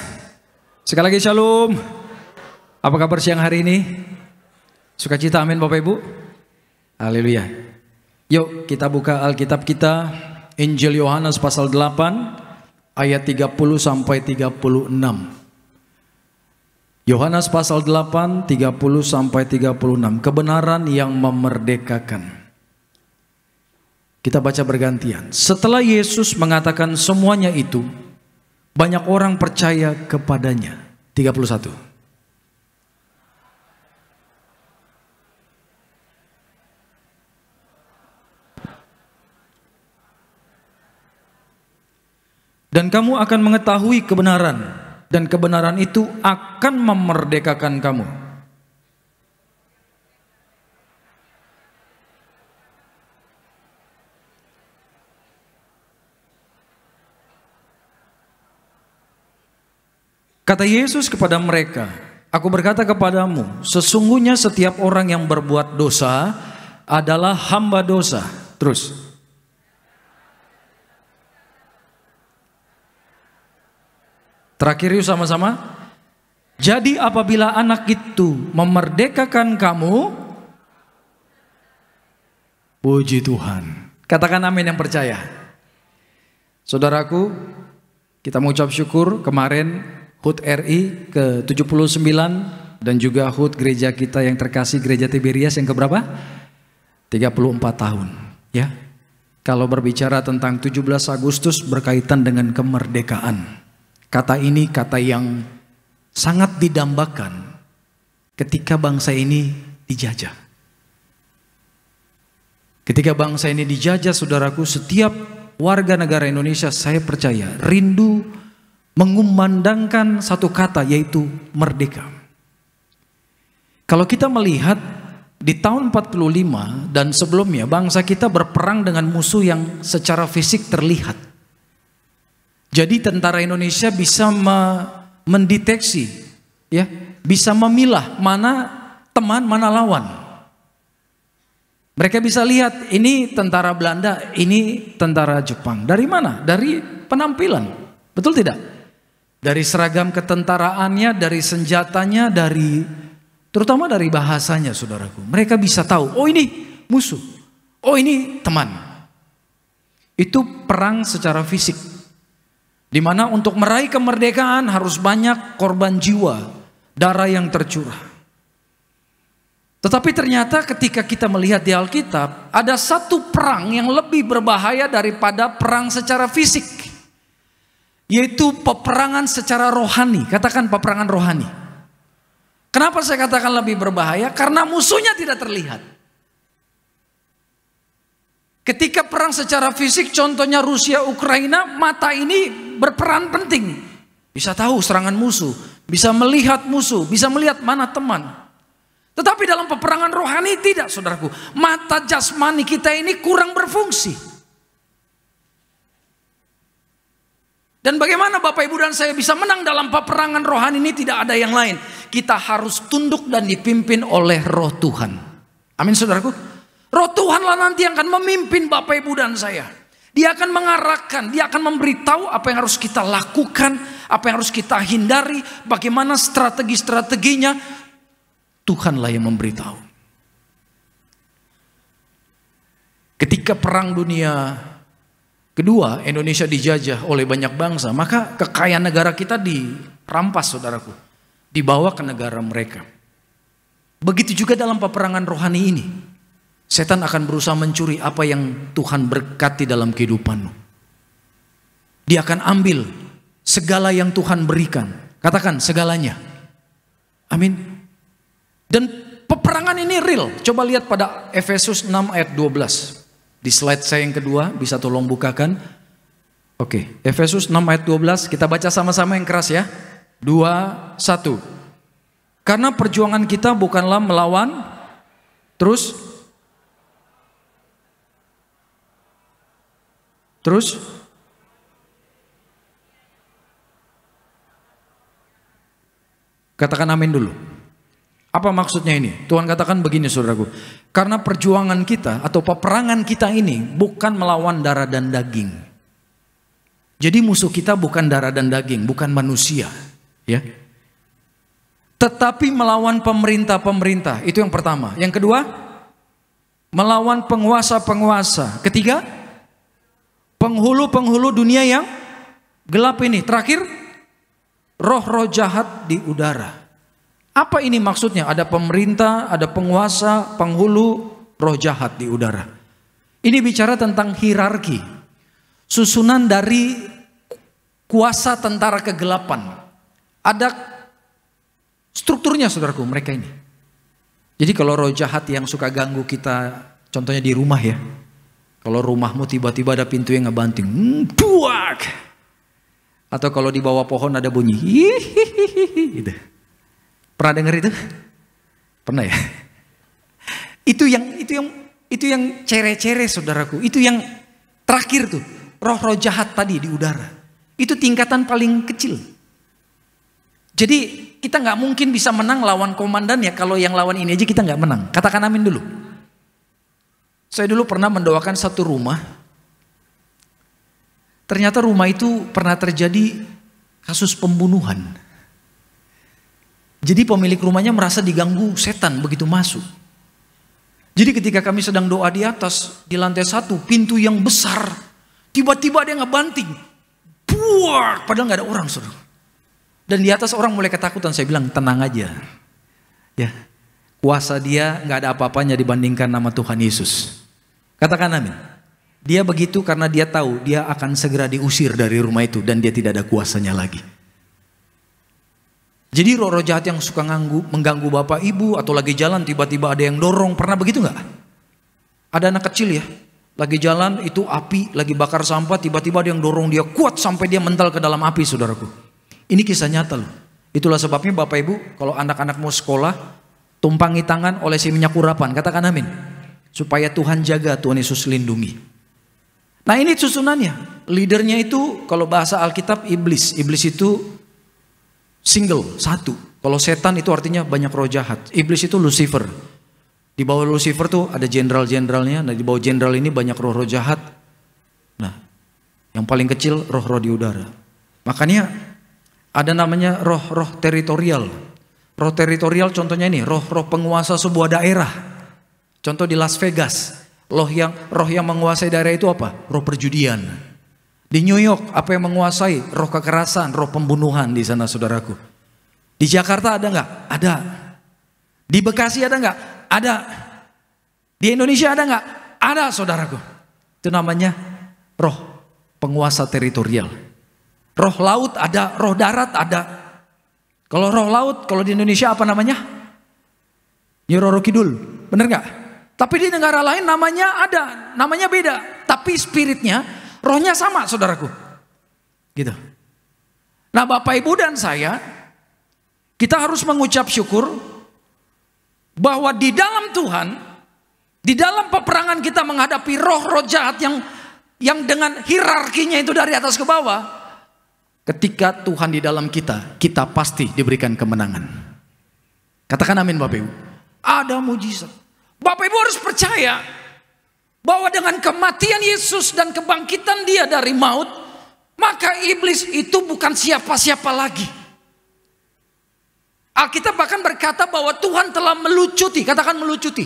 Sekali lagi shalom. Apa kabar siang hari ini? Sukacita, amin Bapak Ibu. Haleluya. Yuk kita buka Alkitab kita, Injil Yohanes pasal 8 ayat 30 sampai 36. Yohanes pasal 8 30 sampai 36. Kebenaran yang memerdekakan. Kita baca bergantian. Setelah Yesus mengatakan semuanya itu, banyak orang percaya kepadanya. 31. Dan kamu akan mengetahui kebenaran, dan kebenaran itu akan memerdekakan kamu. Kata Yesus kepada mereka, aku berkata kepadamu, sesungguhnya setiap orang yang berbuat dosa adalah hamba dosa. Terus. Terakhir yuk sama-sama. Jadi apabila anak itu memerdekakan kamu, puji Tuhan. Katakan amin yang percaya. Saudaraku, kita mengucap syukur kemarin HUT RI ke-79 dan juga HUT gereja kita yang terkasih, Gereja Tiberias yang keberapa? 34 tahun. Ya. Kalau berbicara tentang 17 Agustus berkaitan dengan kemerdekaan. Kata ini kata yang sangat didambakan ketika bangsa ini dijajah. Ketika bangsa ini dijajah, saudaraku, setiap warga negara Indonesia, saya percaya, rindu mengumandangkan satu kata, yaitu merdeka. Kalau kita melihat di tahun 45 dan sebelumnya, bangsa kita berperang dengan musuh yang secara fisik terlihat. Jadi tentara Indonesia bisa mendeteksi, ya, bisa memilah mana teman, mana lawan. Mereka bisa lihat ini tentara Belanda, ini tentara Jepang. Dari mana? Dari penampilan. Betul tidak? Dari seragam ketentaraannya, dari senjatanya, terutama dari bahasanya, saudaraku. Mereka bisa tahu, oh ini musuh, oh ini teman. Itu perang secara fisik. Di mana untuk meraih kemerdekaan harus banyak korban jiwa, darah yang tercurah. Tetapi ternyata ketika kita melihat di Alkitab, ada satu perang yang lebih berbahaya daripada perang secara fisik, yaitu peperangan secara rohani. Katakan peperangan rohani. Kenapa saya katakan lebih berbahaya? Karena musuhnya tidak terlihat. Ketika perang secara fisik, contohnya Rusia Ukraina, mata ini berperan penting. Bisa tahu serangan musuh, bisa melihat musuh, bisa melihat mana teman. Tetapi dalam peperangan rohani tidak, saudaraku. Mata jasmani kita ini kurang berfungsi. Dan bagaimana Bapak Ibu dan saya bisa menang dalam peperangan rohani ini? Tidak ada yang lain. Kita harus tunduk dan dipimpin oleh Roh Tuhan. Amin, saudaraku. Roh Tuhanlah nanti yang akan memimpin Bapak Ibu dan saya. Dia akan mengarahkan, dia akan memberitahu apa yang harus kita lakukan, apa yang harus kita hindari, bagaimana strategi-strateginya. Tuhanlah yang memberitahu. Ketika perang dunia kedua, Indonesia dijajah oleh banyak bangsa, maka kekayaan negara kita dirampas, saudaraku, dibawa ke negara mereka. Begitu juga dalam peperangan rohani ini. Setan akan berusaha mencuri apa yang Tuhan berkati dalam kehidupanmu. Dia akan ambil segala yang Tuhan berikan. Katakan segalanya. Amin. Dan peperangan ini real. Coba lihat pada Efesus 6 ayat 12. Di slide saya yang kedua, bisa tolong bukakan. Oke, Efesus 6 ayat 12, kita baca sama-sama yang keras ya. 2, 1. Karena perjuangan kita bukanlah melawan, terus katakan amin dulu. Apa maksudnya ini? Tuhan katakan begini, saudaraku. Karena perjuangan kita atau peperangan kita ini bukan melawan darah dan daging. Jadi musuh kita bukan darah dan daging, bukan manusia, ya. Tetapi melawan pemerintah-pemerintah. Itu yang pertama. Yang kedua, melawan penguasa-penguasa. Ketiga, penghulu-penghulu dunia yang gelap ini. Terakhir, roh-roh jahat di udara. Apa ini maksudnya? Ada pemerintah, ada penguasa, penghulu, roh jahat di udara. Ini bicara tentang hierarki, susunan dari kuasa tentara kegelapan. Ada strukturnya, saudaraku, mereka ini. Jadi kalau roh jahat yang suka ganggu kita, contohnya di rumah ya. Kalau rumahmu tiba-tiba ada pintu yang ngebanting, buak. Atau kalau di bawah pohon ada bunyi, hihihi, gitu. Pernah dengar itu? Pernah ya? Itu yang cere-cere, saudaraku. Itu yang terakhir tuh, roh-roh jahat tadi di udara. Itu tingkatan paling kecil. Jadi kita nggak mungkin bisa menang lawan komandan ya kalau yang lawan ini aja kita nggak menang. Katakan amin dulu. Saya dulu pernah mendoakan satu rumah. Ternyata rumah itu pernah terjadi kasus pembunuhan. Jadi pemilik rumahnya merasa diganggu setan begitu masuk. Jadi ketika kami sedang doa di atas, di lantai 1, pintu yang besar, tiba-tiba ada yang ngebanting. Buar, padahal gak ada orang, saudara. Dan di atas orang mulai ketakutan. Saya bilang, tenang aja. Ya, kuasa dia gak ada apa-apanya dibandingkan nama Tuhan Yesus. Katakan amin. Dia begitu karena dia tahu dia akan segera diusir dari rumah itu dan dia tidak ada kuasanya lagi. Jadi roh-roh jahat yang suka mengganggu bapak ibu atau lagi jalan tiba-tiba ada yang dorong, pernah begitu nggak? Ada anak kecil ya, lagi jalan itu api, lagi bakar sampah, tiba-tiba ada yang dorong dia kuat sampai dia mental ke dalam api, saudaraku. Ini kisah nyata loh. Itulah sebabnya bapak ibu kalau anak-anak mau sekolah, tumpangi tangan olesi minyak urapan, katakan amin. Supaya Tuhan jaga, Tuhan Yesus lindungi. Nah ini susunannya, leadernya itu kalau bahasa Alkitab iblis. Iblis itu single, satu. Kalau setan itu artinya banyak roh jahat. Iblis itu Lucifer. Di bawah Lucifer tuh ada jenderal-jenderalnya. Nah di bawah jenderal ini banyak roh-roh jahat. Nah yang paling kecil roh-roh di udara. Makanya ada namanya roh-roh teritorial. Roh teritorial contohnya ini, roh-roh penguasa sebuah daerah. Contoh di Las Vegas, roh yang menguasai daerah itu apa? Roh perjudian. Di New York, apa yang menguasai? Roh kekerasan, roh pembunuhan di sana, saudaraku. Di Jakarta ada nggak? Ada. Di Bekasi ada nggak? Ada. Di Indonesia ada nggak? Ada, saudaraku. Itu namanya roh penguasa teritorial. Roh laut ada, roh darat ada. Kalau roh laut, kalau di Indonesia apa namanya? Nyi Roro Kidul, bener nggak? Tapi di negara lain namanya ada, namanya beda. Tapi spiritnya, rohnya sama, saudaraku. Gitu. Nah Bapak Ibu dan saya, kita harus mengucap syukur bahwa di dalam Tuhan, di dalam peperangan kita menghadapi roh-roh jahat yang dengan hierarkinya itu dari atas ke bawah. Ketika Tuhan di dalam kita, kita pasti diberikan kemenangan. Katakan amin Bapak Ibu. Ada mujizat. Bapak Ibu harus percaya bahwa dengan kematian Yesus dan kebangkitan dia dari maut, maka iblis itu bukan siapa-siapa lagi. Alkitab bahkan berkata bahwa Tuhan telah melucuti, katakan melucuti.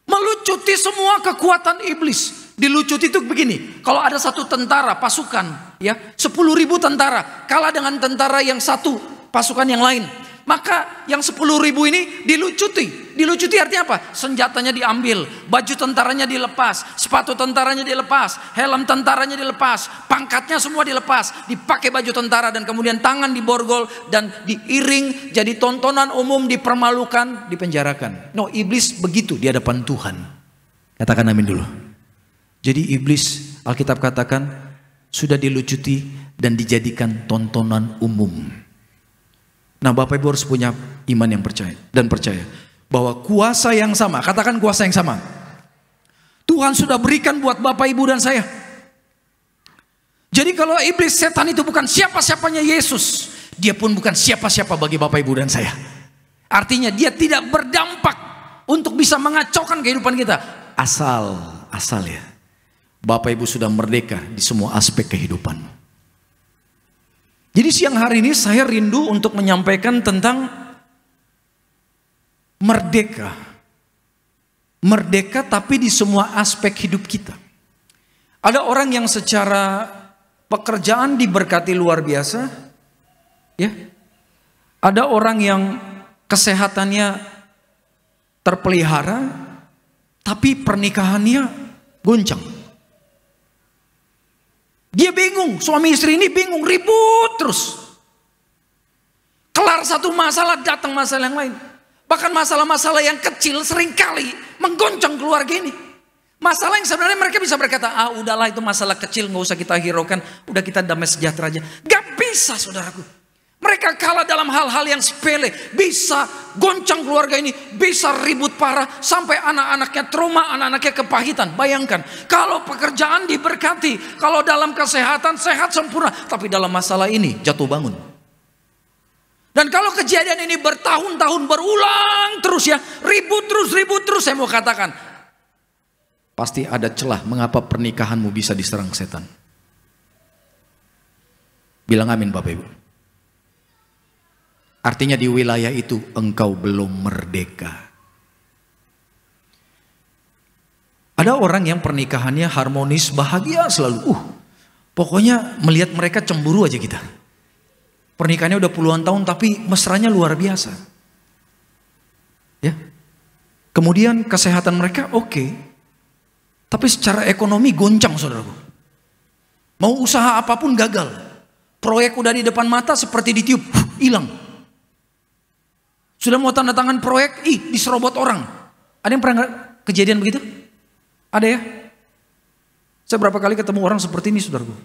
Melucuti semua kekuatan iblis. Dilucuti itu begini, kalau ada satu tentara, pasukan, ya 10.000 tentara, kalah dengan tentara yang satu, pasukan yang lain. Maka yang 10.000 ini dilucuti. Dilucuti artinya apa? Senjatanya diambil, baju tentaranya dilepas, sepatu tentaranya dilepas, helm tentaranya dilepas, pangkatnya semua dilepas, dipakai baju tentara dan kemudian tangan diborgol dan diiring jadi tontonan umum, dipermalukan, dipenjarakan. No, iblis begitu di hadapan Tuhan. Katakan amin dulu. Jadi iblis, Alkitab katakan, sudah dilucuti dan dijadikan tontonan umum. Nah Bapak Ibu harus punya iman yang percaya bahwa kuasa yang sama, katakan kuasa yang sama, Tuhan sudah berikan buat Bapak Ibu dan saya. Jadi kalau iblis setan itu bukan siapa-siapanya Yesus, dia pun bukan siapa-siapa bagi Bapak Ibu dan saya. Artinya dia tidak berdampak untuk bisa mengacaukan kehidupan kita. Asal ya, Bapak Ibu sudah merdeka di semua aspek kehidupan. Jadi siang hari ini saya rindu untuk menyampaikan tentang merdeka. Merdeka tapi di semua aspek hidup kita. Ada orang yang secara pekerjaan diberkati luar biasa. Ya. Ada orang yang kesehatannya terpelihara tapi pernikahannya goncang. Dia bingung, suami istri ini bingung, ribut terus. Kelar satu masalah, datang masalah yang lain. Bahkan masalah-masalah yang kecil seringkali menggoncang keluarga ini. Masalah yang sebenarnya mereka bisa berkata, udahlah itu masalah kecil, gak usah kita hiraukan, udah kita damai sejahtera aja. Gak bisa saudaraku. Mereka kalah dalam hal-hal yang sepele, bisa goncang keluarga ini, bisa ribut parah, sampai anak-anaknya trauma, anak-anaknya kepahitan. Bayangkan, kalau pekerjaan diberkati, kalau dalam kesehatan, sehat sempurna, tapi dalam masalah ini jatuh bangun. Dan kalau kejadian ini bertahun-tahun berulang terus ya, ribut terus, saya mau katakan, pasti ada celah mengapa pernikahanmu bisa diserang setan. Bilang amin Bapak Ibu. Artinya di wilayah itu engkau belum merdeka. Ada orang yang pernikahannya harmonis, bahagia selalu. Pokoknya melihat mereka cemburu aja kita. Pernikahannya udah puluhan tahun tapi mesranya luar biasa. Ya. Kemudian kesehatan mereka oke. Tapi secara ekonomi goncang, saudaraku. Mau usaha apapun gagal. Proyek udah di depan mata seperti ditiup, hilang. Sudah mau tanda tangan proyek, diserobot orang. Ada yang pernah kejadian begitu? Ada ya? Saya berapa kali ketemu orang seperti ini, saudaraku.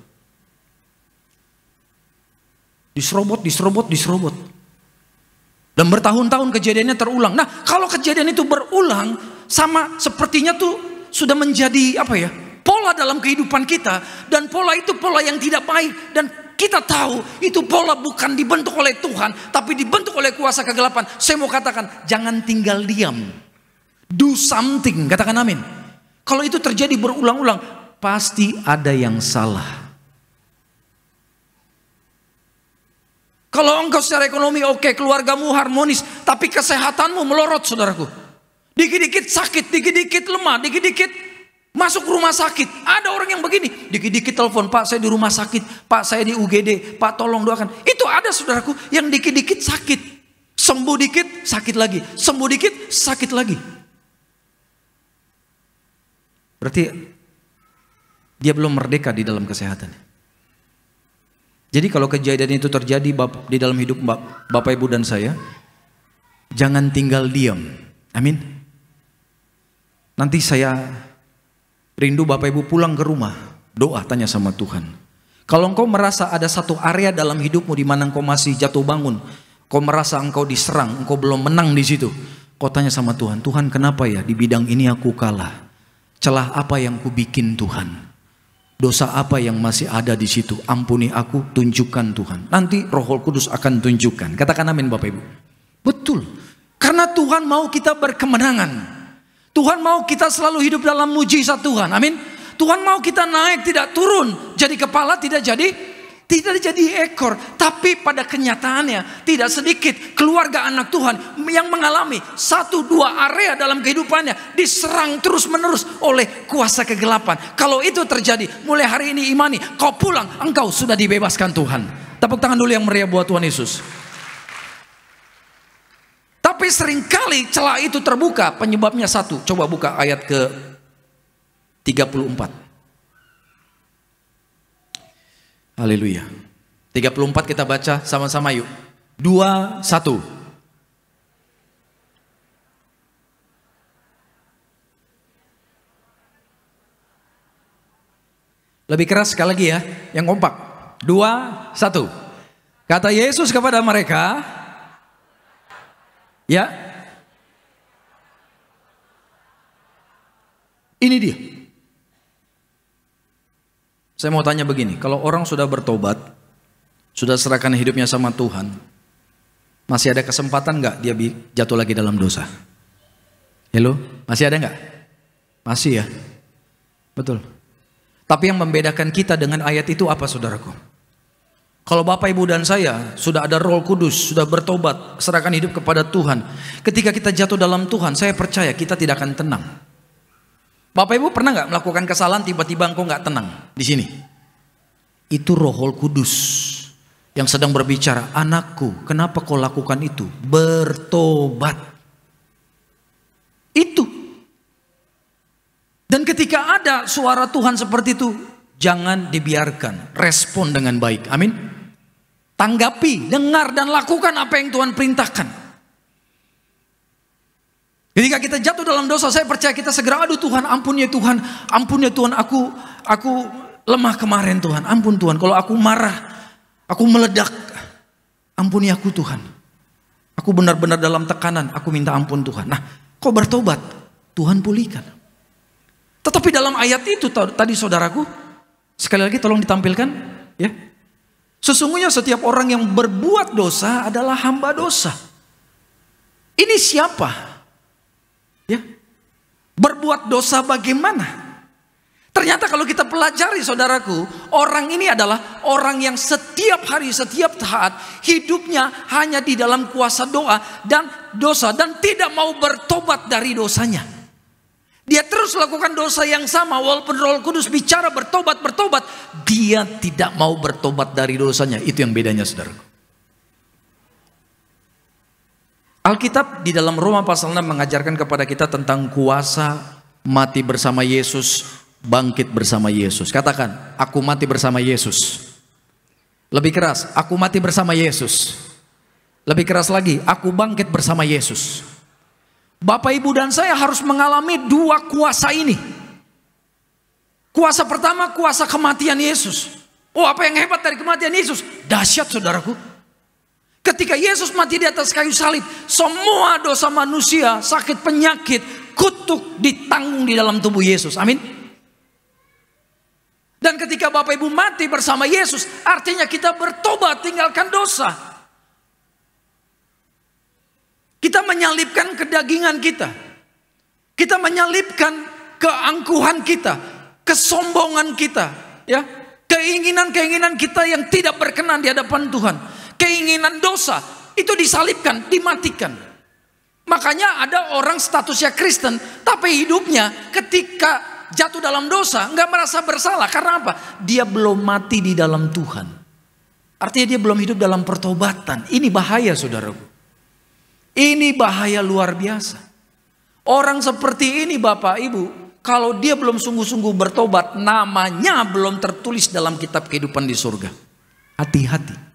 Diserobot. Dan bertahun-tahun kejadiannya terulang. Nah, kalau kejadian itu berulang, sama sepertinya tuh sudah menjadi pola dalam kehidupan kita. Dan pola itu pola yang tidak baik. Dan kita tahu itu pola bukan dibentuk oleh Tuhan, tapi dibentuk oleh kuasa kegelapan. Saya mau katakan, jangan tinggal diam. Do something, katakan amin. Kalau itu terjadi berulang-ulang, pasti ada yang salah. Kalau engkau secara ekonomi oke, keluargamu harmonis, tapi kesehatanmu melorot, saudaraku. Dikit-dikit sakit, dikit-dikit lemah, dikit-dikit masuk rumah sakit. Ada orang yang begini, dikit-dikit telepon, Pak saya di rumah sakit, Pak saya di UGD, Pak tolong doakan. Itu ada, saudaraku, yang dikit-dikit sakit. Sembuh dikit, sakit lagi. Sembuh dikit, sakit lagi. Berarti dia belum merdeka di dalam kesehatan. Jadi kalau kejadian itu terjadi di dalam hidup Bapak Ibu dan saya, jangan tinggal diam. Amin. Nanti saya rindu Bapak Ibu pulang ke rumah, doa tanya sama Tuhan. Kalau engkau merasa ada satu area dalam hidupmu di mana engkau masih jatuh bangun, kau merasa engkau diserang, engkau belum menang di situ, kau tanya sama Tuhan, Tuhan kenapa ya di bidang ini aku kalah? Celah apa yang kubikin Tuhan? Dosa apa yang masih ada di situ? Ampuni aku, tunjukkan Tuhan. Nanti Roh Kudus akan tunjukkan. Katakan amin Bapak Ibu. Betul. Karena Tuhan mau kita berkemenangan. Tuhan mau kita selalu hidup dalam mujizat Tuhan. Amin. Tuhan mau kita naik tidak turun. Jadi kepala tidak jadi ekor. Tapi pada kenyataannya tidak sedikit keluarga anak Tuhan yang mengalami 1-2 area dalam kehidupannya diserang terus menerus oleh kuasa kegelapan. Kalau itu terjadi, mulai hari ini imani, kau pulang, engkau sudah dibebaskan Tuhan. Tepuk tangan dulu yang meriah buat Tuhan Yesus. Tapi seringkali celah itu terbuka, penyebabnya satu. Coba buka ayat ke 34. Haleluya. 34 kita baca sama-sama yuk. 2, 1. Lebih keras sekali lagi ya, yang kompak. 2, 1. Kata Yesus kepada mereka, ya, ini dia. Saya mau tanya begini, kalau orang sudah bertobat, sudah serahkan hidupnya sama Tuhan, masih ada kesempatan nggak dia jatuh lagi dalam dosa? Halo, masih ada nggak? Masih ya, betul. Tapi yang membedakan kita dengan ayat itu apa, saudaraku? Kalau Bapak Ibu dan saya sudah ada Roh Kudus, sudah bertobat, serahkan hidup kepada Tuhan, ketika kita jatuh dalam Tuhan, saya percaya kita tidak akan tenang. Bapak Ibu pernah nggak melakukan kesalahan tiba-tiba engkau nggak tenang di sini? Itu Roh Kudus yang sedang berbicara, anakku, kenapa kau lakukan itu? Bertobat. Itu. Dan ketika ada suara Tuhan seperti itu, jangan dibiarkan, respon dengan baik. Amin. Tanggapi, dengar dan lakukan apa yang Tuhan perintahkan. Ketika kita jatuh dalam dosa, saya percaya kita segera, aduh Tuhan, ampun ya Tuhan, aku lemah kemarin Tuhan, ampun Tuhan, kalau aku marah, aku meledak, ampuni aku Tuhan, aku benar-benar dalam tekanan, aku minta ampun Tuhan. Nah, kau bertobat, Tuhan pulihkan. Tetapi dalam ayat itu tadi saudaraku, sekali lagi tolong ditampilkan, ya, sesungguhnya setiap orang yang berbuat dosa adalah hamba dosa. Ini siapa? Ya, berbuat dosa bagaimana? Ternyata kalau kita pelajari saudaraku, orang ini adalah orang yang setiap hari, setiap saat hidupnya hanya di dalam kuasa doa dan dosa dan tidak mau bertobat dari dosanya. Dia terus lakukan dosa yang sama walaupun Roh Kudus bicara bertobat, dia tidak mau bertobat dari dosanya. Itu yang bedanya, saudara. Alkitab di dalam Roma pasal 6 mengajarkan kepada kita tentang kuasa mati bersama Yesus, bangkit bersama Yesus. Katakan, aku mati bersama Yesus. Lebih keras, aku mati bersama Yesus. Lebih keras lagi, aku bangkit bersama Yesus. Bapak, Ibu, dan saya harus mengalami dua kuasa ini. Kuasa pertama, kuasa kematian Yesus. Oh, apa yang hebat dari kematian Yesus? Dahsyat, saudaraku. Ketika Yesus mati di atas kayu salib, semua dosa manusia, sakit, penyakit, kutuk ditanggung di dalam tubuh Yesus. Amin. Dan ketika Bapak Ibu mati bersama Yesus, artinya kita bertobat, tinggalkan dosa. Kita menyalipkan kedagingan kita. Kita menyalipkan keangkuhan kita, kesombongan kita, ya. Keinginan-keinginan kita yang tidak berkenan di hadapan Tuhan. Keinginan dosa itu disalibkan, dimatikan. Makanya ada orang statusnya Kristen, tapi hidupnya ketika jatuh dalam dosa nggak merasa bersalah. Karena apa? Dia belum mati di dalam Tuhan. Artinya dia belum hidup dalam pertobatan. Ini bahaya, saudaraku. Ini bahaya luar biasa. Orang seperti ini, Bapak Ibu, kalau dia belum sungguh-sungguh bertobat, namanya belum tertulis dalam kitab kehidupan di surga. Hati-hati.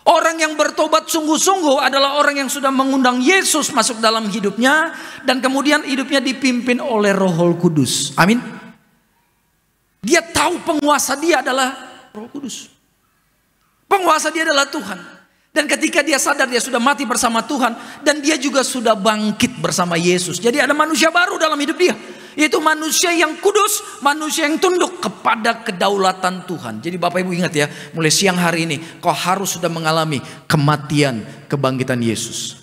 Orang yang bertobat sungguh-sungguh adalah orang yang sudah mengundang Yesus masuk dalam hidupnya, dan kemudian hidupnya dipimpin oleh Roh Kudus. Amin. Dia tahu penguasa dia adalah Roh Kudus. Penguasa dia adalah Tuhan. Dan ketika dia sadar dia sudah mati bersama Tuhan, dan dia juga sudah bangkit bersama Yesus. Jadi ada manusia baru dalam hidup dia, yaitu manusia yang kudus, manusia yang tunduk kepada kedaulatan Tuhan. Jadi Bapak Ibu ingat ya, mulai siang hari ini kau harus sudah mengalami kematian, kebangkitan Yesus.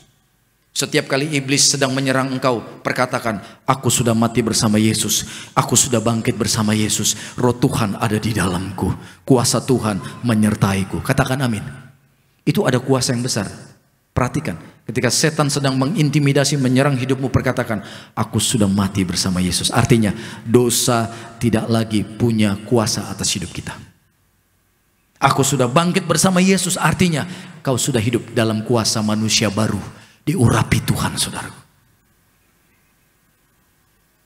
Setiap kali iblis sedang menyerang engkau, perkatakan, aku sudah mati bersama Yesus, aku sudah bangkit bersama Yesus, Roh Tuhan ada di dalamku, kuasa Tuhan menyertaiku. Katakan amin. Itu ada kuasa yang besar. Perhatikan, ketika setan sedang mengintimidasi, menyerang hidupmu, perkatakan, aku sudah mati bersama Yesus. Artinya dosa tidak lagi punya kuasa atas hidup kita. Aku sudah bangkit bersama Yesus, artinya kau sudah hidup dalam kuasa manusia baru, diurapi Tuhan, saudara.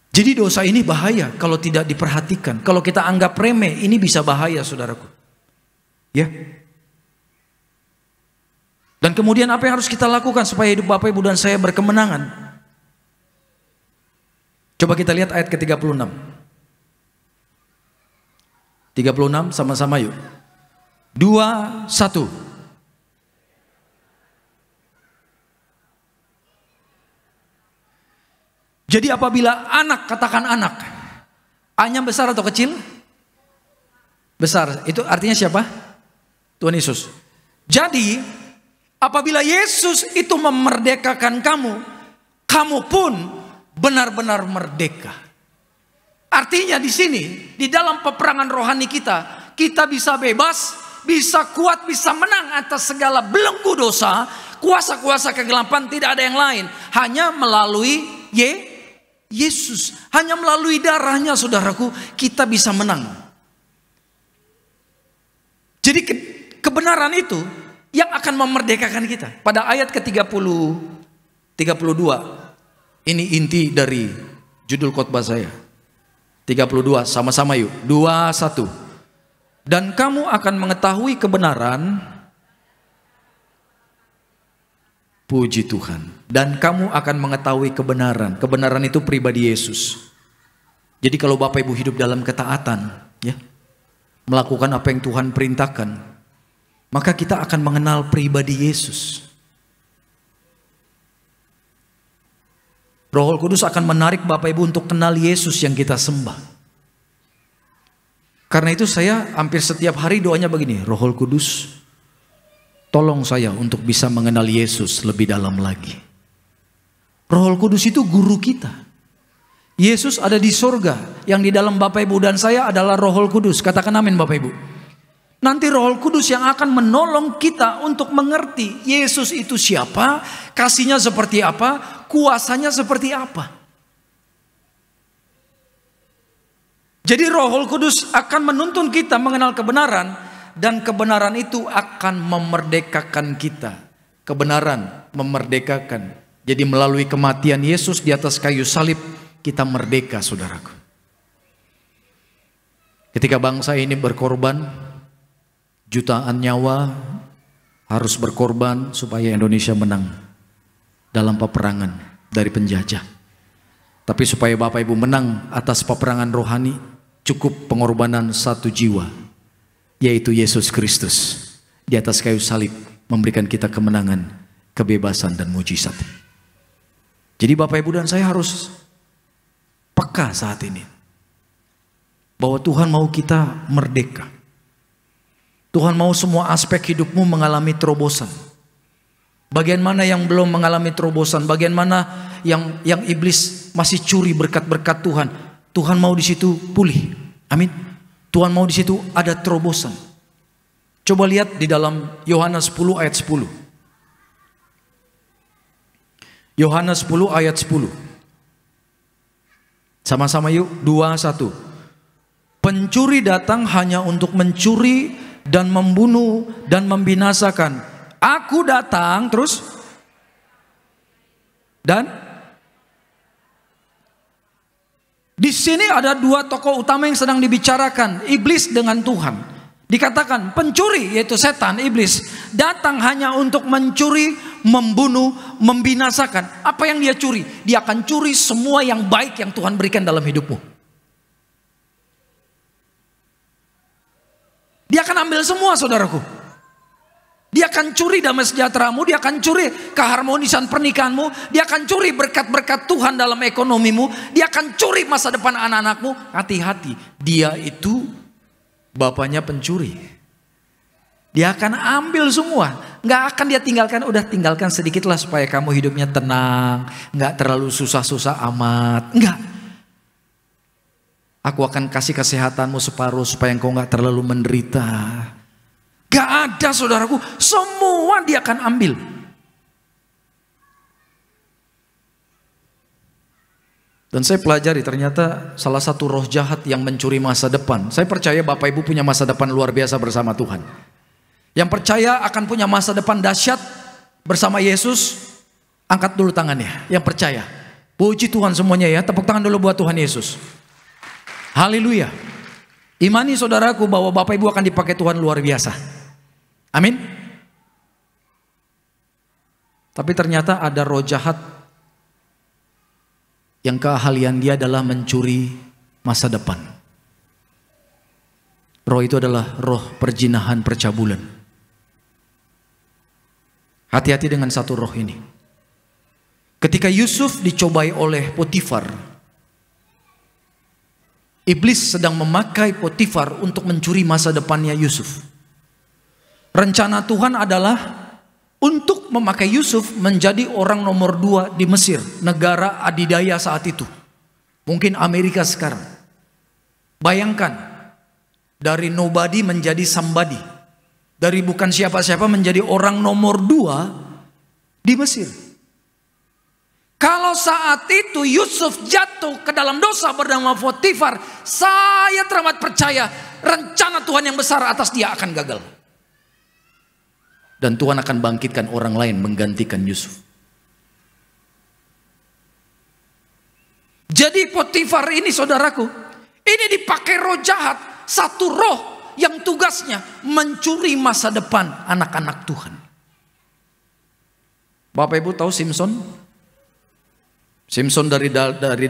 Jadi dosa ini bahaya kalau tidak diperhatikan. Kalau kita anggap remeh, ini bisa bahaya, saudaraku. Ya. Dan kemudian apa yang harus kita lakukan supaya hidup Bapak Ibu dan saya berkemenangan? Coba kita lihat ayat ke-36. 36 sama-sama yuk. 2, 1. Jadi apabila anak, katakan anak. A-nya besar atau kecil? Besar. Itu artinya siapa? Tuhan Yesus. Jadi apabila Yesus itu memerdekakan kamu, kamu pun benar-benar merdeka. Artinya di sini, di dalam peperangan rohani kita, kita bisa bebas, bisa kuat, bisa menang atas segala belenggu dosa, kuasa-kuasa kegelapan. Tidak ada yang lain, hanya melalui Yesus, hanya melalui darahnya, saudaraku, kita bisa menang. Jadi kebenaran itu yang akan memerdekakan kita. Pada ayat ke-32, ini inti dari judul khotbah saya. 32, sama-sama yuk. 2, 1. Dan kamu akan mengetahui kebenaran. Puji Tuhan. Dan kamu akan mengetahui kebenaran. Kebenaran itu pribadi Yesus. Jadi kalau Bapak Ibu hidup dalam ketaatan, ya, melakukan apa yang Tuhan perintahkan, maka kita akan mengenal pribadi Yesus. Roh Kudus akan menarik Bapak Ibu untuk kenal Yesus yang kita sembah. Karena itu saya hampir setiap hari doanya begini, Roh Kudus, tolong saya untuk bisa mengenal Yesus lebih dalam lagi. Roh Kudus itu guru kita. Yesus ada di sorga, yang di dalam Bapak Ibu dan saya adalah Roh Kudus. Katakan amin Bapak Ibu. Nanti Roh Kudus yang akan menolong kita untuk mengerti Yesus itu siapa, kasihnya seperti apa, kuasanya seperti apa. Jadi Roh Kudus akan menuntun kita mengenal kebenaran, dan kebenaran itu akan memerdekakan kita. Kebenaran memerdekakan. Jadi melalui kematian Yesus di atas kayu salib, kita merdeka, saudaraku. Ketika bangsa ini berkorban, jutaan nyawa harus berkorban supaya Indonesia menang dalam peperangan dari penjajah. Tapi supaya Bapak Ibu menang atas peperangan rohani, cukup pengorbanan satu jiwa, yaitu Yesus Kristus di atas kayu salib, memberikan kita kemenangan, kebebasan dan mujizat. Jadi Bapak Ibu dan saya harus peka saat ini bahwa Tuhan mau kita merdeka. Tuhan mau semua aspek hidupmu mengalami terobosan. Bagian mana yang belum mengalami terobosan, bagian mana yang iblis masih curi berkat-berkat Tuhan, Tuhan mau di situ pulih. Amin. Tuhan mau di situ ada terobosan. Coba lihat di dalam Yohanes 10 ayat 10. Yohanes 10 ayat 10. Sama-sama yuk, 2, 1. Pencuri datang hanya untuk mencuri dan membunuh dan membinasakan. Aku datang terus dan di sini ada dua tokoh utama yang sedang dibicarakan, iblis dengan Tuhan. Dikatakan pencuri, yaitu setan, iblis, datang hanya untuk mencuri, membunuh, membinasakan. Apa yang dia curi? Dia akan curi semua yang baik yang Tuhan berikan dalam hidupmu. Dia akan ambil semua, saudaraku. Dia akan curi damai sejahteramu, dia akan curi keharmonisan pernikahanmu, dia akan curi berkat-berkat Tuhan dalam ekonomimu, dia akan curi masa depan anak-anakmu. Hati-hati, dia itu bapaknya pencuri. Dia akan ambil semua, nggak akan dia tinggalkan. Udah tinggalkan sedikit lah supaya kamu hidupnya tenang, nggak terlalu susah-susah amat. Nggak. Aku akan kasih kesehatanmu separuh supaya engkau nggak terlalu menderita. Gak ada, saudaraku, semua dia akan ambil. Dan saya pelajari ternyata salah satu roh jahat yang mencuri masa depan. Saya percaya Bapak Ibu punya masa depan luar biasa bersama Tuhan. Yang percaya akan punya masa depan dahsyat bersama Yesus, angkat dulu tangannya. Yang percaya, puji Tuhan semuanya ya, tepuk tangan dulu buat Tuhan Yesus. Haleluya. Imani saudaraku bahwa Bapak Ibu akan dipakai Tuhan luar biasa. Amin. Tapi ternyata ada roh jahat yang keahlian dia adalah mencuri masa depan. Roh itu adalah roh perjinahan, percabulan. Hati-hati dengan satu roh ini. Ketika Yusuf dicobai oleh Potifar, iblis sedang memakai Potifar untuk mencuri masa depannya Yusuf. Rencana Tuhan adalah untuk memakai Yusuf menjadi orang nomor 2 di Mesir, negara adidaya saat itu. Mungkin Amerika sekarang. Bayangkan, dari nobody menjadi somebody. Dari bukan siapa-siapa menjadi orang nomor 2 di Mesir. Kalau saat itu Yusuf jatuh ke dalam dosa bernama Potifar, saya teramat percaya rencana Tuhan yang besar atas dia akan gagal. Dan Tuhan akan bangkitkan orang lain menggantikan Yusuf. Jadi Potifar ini saudaraku, ini dipakai roh jahat. Satu roh yang tugasnya mencuri masa depan anak-anak Tuhan. Bapak Ibu tahu Simpson? Simpson dari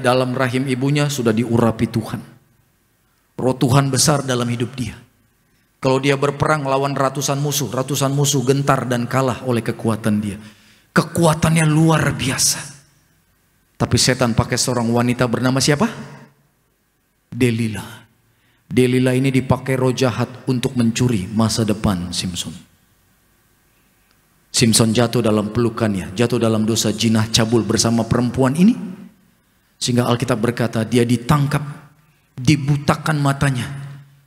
dalam rahim ibunya sudah diurapi Tuhan. Roh Tuhan besar dalam hidup dia. Kalau dia berperang lawan ratusan musuh gentar dan kalah oleh kekuatan dia. Kekuatannya luar biasa. Tapi setan pakai seorang wanita bernama siapa? Delilah. Delilah ini dipakai roh jahat untuk mencuri masa depan Simpson. Simpson jatuh dalam pelukannya, jatuh dalam dosa jinah cabul bersama perempuan ini. Sehingga Alkitab berkata dia ditangkap, dibutakan matanya,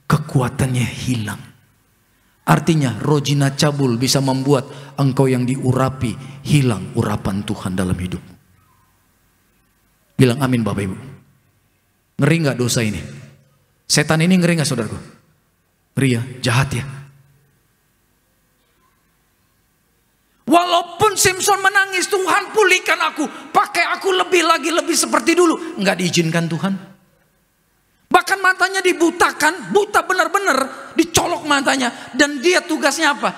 kekuatannya hilang. Artinya roh jinah cabul bisa membuat engkau yang diurapi hilang urapan Tuhan dalam hidupmu. Bilang amin Bapak Ibu. Ngeri gak dosa ini? Setan ini ngeri gak saudaraku? Ngeri ya, jahat ya. Walaupun Simpson menangis, Tuhan pulihkan aku, pakai aku lebih lagi, lebih seperti dulu. Nggak diizinkan Tuhan. Bahkan matanya dibutakan, buta benar-benar, dicolok matanya. Dan dia tugasnya apa?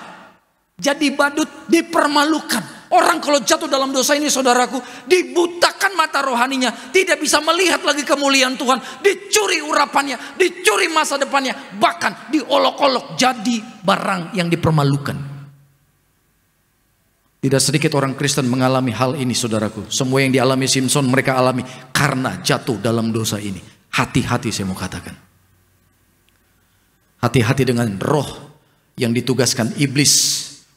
Jadi badut, dipermalukan. Orang kalau jatuh dalam dosa ini saudaraku, dibutakan mata rohaninya, tidak bisa melihat lagi kemuliaan Tuhan, dicuri urapannya, dicuri masa depannya, bahkan diolok-olok jadi barang yang dipermalukan. Tidak sedikit orang Kristen mengalami hal ini saudaraku. Semua yang dialami Simpson mereka alami karena jatuh dalam dosa ini. Hati-hati saya mau katakan. Hati-hati dengan roh yang ditugaskan iblis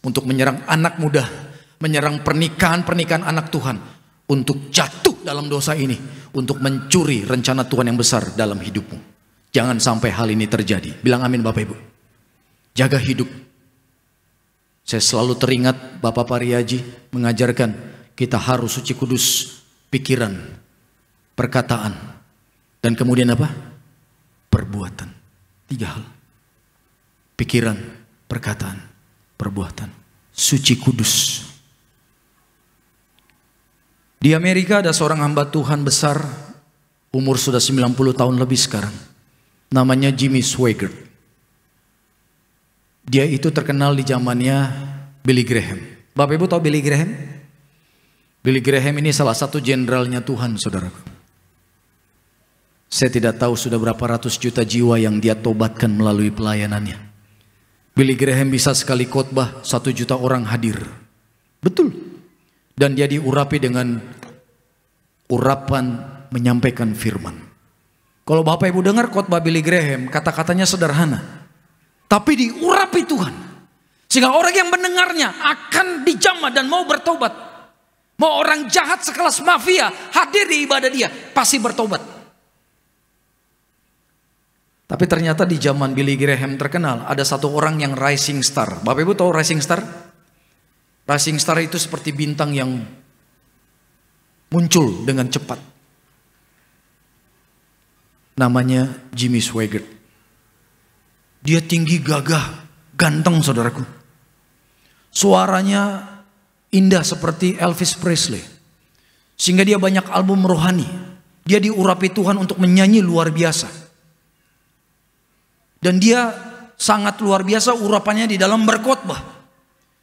untuk menyerang anak muda, menyerang pernikahan anak Tuhan, untuk jatuh dalam dosa ini, untuk mencuri rencana Tuhan yang besar dalam hidupmu. Jangan sampai hal ini terjadi. Bilang amin Bapak Ibu. Jaga hidup. Saya selalu teringat Bapak Pariaji mengajarkan kita harus suci kudus pikiran, perkataan, dan kemudian apa? Perbuatan. 3 hal. Pikiran, perkataan, perbuatan. Suci kudus. Di Amerika ada seorang hamba Tuhan besar, umur sudah 90 tahun lebih sekarang. Namanya Jimmy Swaggart. Dia itu terkenal di zamannya Billy Graham. Bapak Ibu tahu Billy Graham? Billy Graham ini salah satu jenderalnya Tuhan, saudaraku. Saya tidak tahu sudah berapa ratus juta jiwa yang dia tobatkan melalui pelayanannya. Billy Graham bisa sekali khotbah 1 juta orang hadir. Betul. Dan dia diurapi dengan urapan menyampaikan firman. Kalau Bapak Ibu dengar khotbah Billy Graham, kata-katanya sederhana. Tapi diurapi Tuhan. Sehingga orang yang mendengarnya akan dijamah dan mau bertobat. Mau orang jahat sekelas mafia hadir di ibadah dia, pasti bertobat. Tapi ternyata di zaman Billy Graham terkenal, ada satu orang yang rising star. Bapak Ibu tahu rising star? Rising star itu seperti bintang yang muncul dengan cepat. Namanya Jimmy Swaggart. Dia tinggi, gagah, ganteng saudaraku. Suaranya indah seperti Elvis Presley. Sehingga dia banyak album rohani. Dia diurapi Tuhan untuk menyanyi luar biasa. Dan dia sangat luar biasa urapannya di dalam berkhotbah.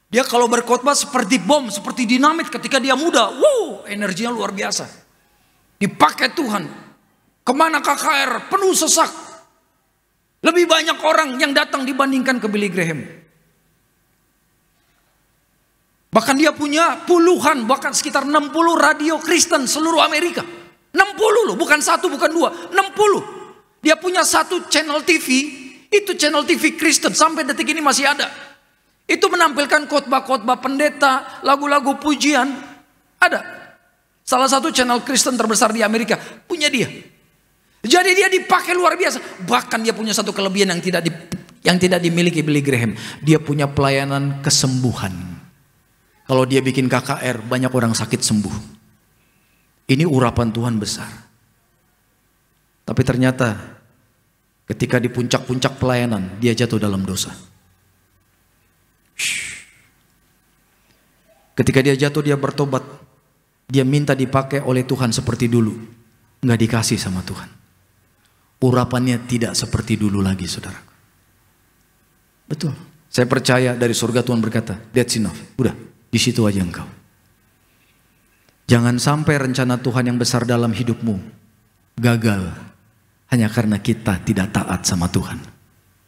Dia kalau berkhotbah seperti bom, seperti dinamit ketika dia muda. Wow, energinya luar biasa. Dipakai Tuhan. Kemana KKR penuh sesak. Lebih banyak orang yang datang dibandingkan ke Billy Graham. Bahkan dia punya puluhan, bahkan sekitar 60 radio Kristen seluruh Amerika. 60 loh, bukan 1, bukan 2, 60. Dia punya 1 channel TV, itu channel TV Kristen, sampai detik ini masih ada. Itu menampilkan khotbah-khotbah pendeta, lagu-lagu pujian, ada. Salah satu channel Kristen terbesar di Amerika, punya dia. Jadi dia dipakai luar biasa. Bahkan dia punya satu kelebihan yang tidak dimiliki Billy Graham. Dia punya pelayanan kesembuhan. Kalau dia bikin KKR, banyak orang sakit sembuh. Ini urapan Tuhan besar. Tapi ternyata ketika di puncak-puncak pelayanan, dia jatuh dalam dosa. Ketika dia jatuh, dia bertobat. Dia minta dipakai oleh Tuhan seperti dulu. Nggak dikasih sama Tuhan. Urapannya tidak seperti dulu lagi, saudaraku. Betul. Saya percaya dari surga Tuhan berkata, that's enough. Udah, di situ aja engkau. Jangan sampai rencana Tuhan yang besar dalam hidupmu gagal hanya karena kita tidak taat sama Tuhan.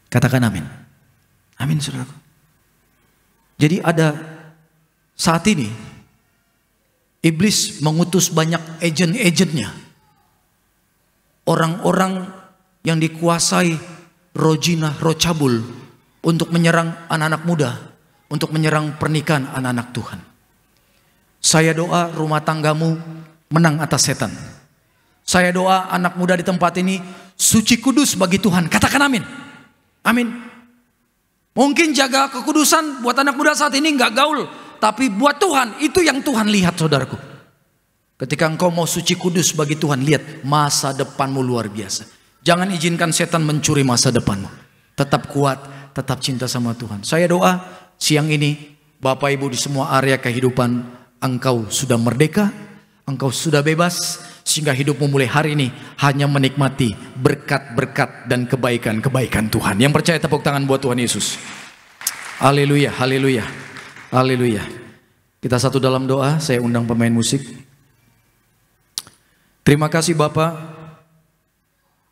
Katakan amin. Amin, saudaraku. Jadi ada saat ini iblis mengutus banyak agen-agennya. Orang-orang yang dikuasai roh jinah, roh cabul untuk menyerang anak-anak muda, untuk menyerang pernikahan anak-anak Tuhan. Saya doa rumah tanggamu menang atas setan. Saya doa anak muda di tempat ini suci kudus bagi Tuhan. Katakan amin. Amin. Mungkin jaga kekudusan buat anak muda saat ini nggak gaul, tapi buat Tuhan itu yang Tuhan lihat, saudaraku. Ketika engkau mau suci kudus bagi Tuhan, lihat masa depanmu luar biasa. Jangan izinkan setan mencuri masa depanmu. Tetap kuat, tetap cinta sama Tuhan. Saya doa siang ini, Bapak Ibu di semua area kehidupan, engkau sudah merdeka, engkau sudah bebas, sehingga hidupmu mulai hari ini hanya menikmati berkat-berkat dan kebaikan-kebaikan Tuhan. Yang percaya tepuk tangan buat Tuhan Yesus. Haleluya, haleluya, haleluya. Kita satu dalam doa, saya undang pemain musik. Terima kasih Bapak,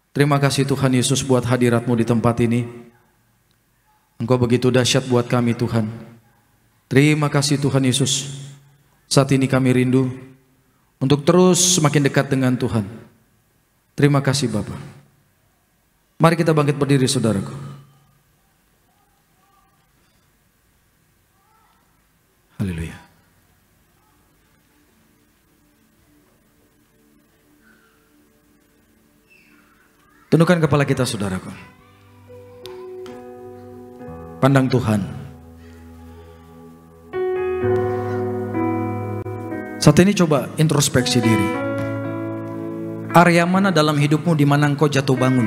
terima kasih Tuhan Yesus buat hadirat-Mu di tempat ini. Engkau begitu dahsyat buat kami Tuhan. Terima kasih Tuhan Yesus. Saat ini kami rindu untuk terus semakin dekat dengan Tuhan. Terima kasih Bapak. Mari kita bangkit berdiri saudaraku. Haleluya. Tundukkan kepala kita saudaraku. Pandang Tuhan. Saat ini coba introspeksi diri. Area mana dalam hidupmu di mana engkau jatuh bangun?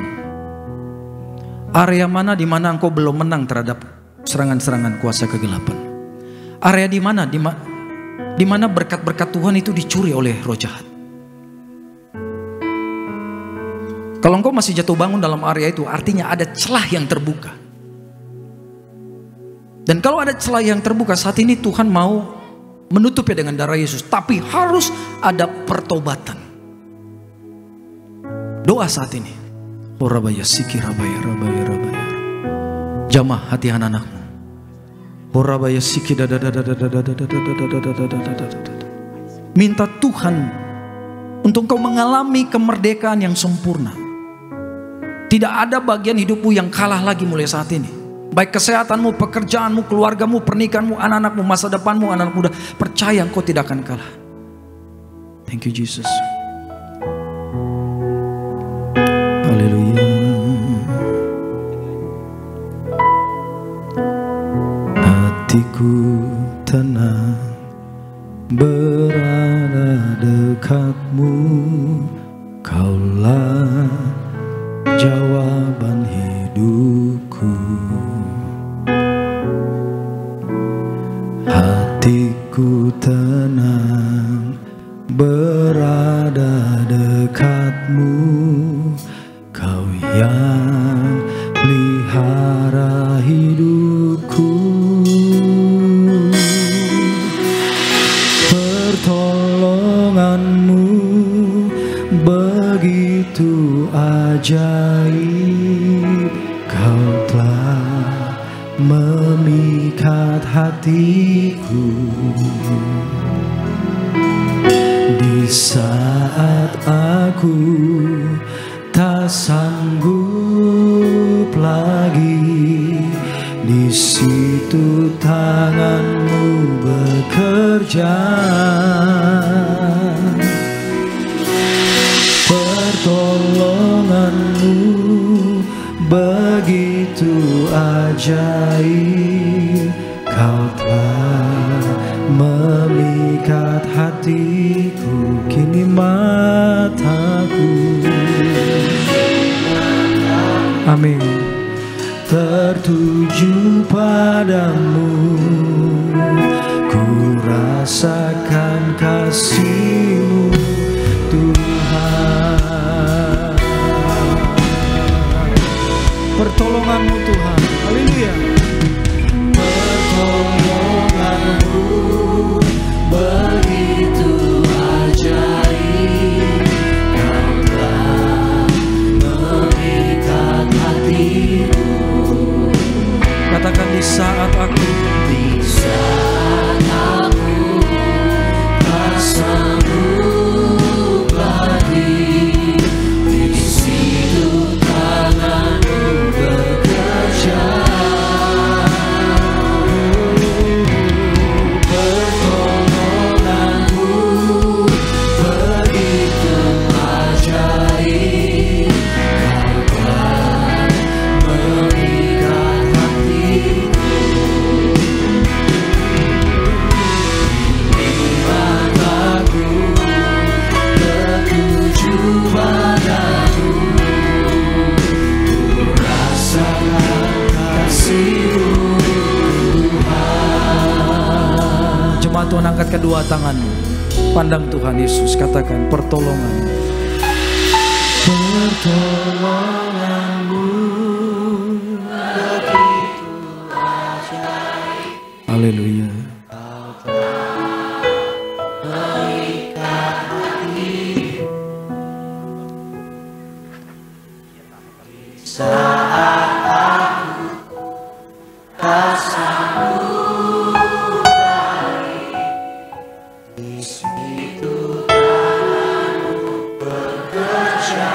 Area mana di mana engkau belum menang terhadap serangan-serangan kuasa kegelapan? Area di mana berkat-berkat Tuhan itu dicuri oleh roh jahat? Kalau engkau masih jatuh bangun dalam area itu, artinya ada celah yang terbuka. Dan kalau ada celah yang terbuka, saat ini Tuhan mau menutupnya dengan darah Yesus. Tapi harus ada pertobatan. Doa saat ini. Horabaya siki rabaya rabaya rabaya. Jamah hati anak-anakmu. Horabaya siki minta Tuhan untuk engkau mengalami kemerdekaan yang sempurna. Tidak ada bagian hidupmu yang kalah lagi mulai saat ini. Baik kesehatanmu, pekerjaanmu, keluargamu, pernikahanmu, anak-anakmu, masa depanmu, anak muda. Percaya engkau tidak akan kalah. Thank you Jesus. Haleluya. Hatiku tenang berada dekatmu. Kaulah jawaban hidupku. Hatiku tenang berada dekatmu. Kau yang pelihara hidupku. Pertolonganmu begitu ajaib. Kau telah memikat hatiku. Di saat aku tak sanggup lagi, di situ tanganmu bekerja. Pertolonganmu begitu ajaib. Kau telah memikat hatiku. Kini mataku, amin, tertuju padamu. Ku rasakan kasih-Mu Tuhan. Pertolongan-Mu Tuhan. Haleluya. Pertolongan-Mu begitu ajaib. Kau telah memikat hatiku. Katakan di saat aku tak sanggup lagi, di situ tangan-Mu bekerja. kedua tanganmu. Pandang Tuhan Yesus, katakan pertolongan. Pertolonganmu begitu ajaib. Haleluya. Saat aku rasamu baik, di situ tanganmu bekerja.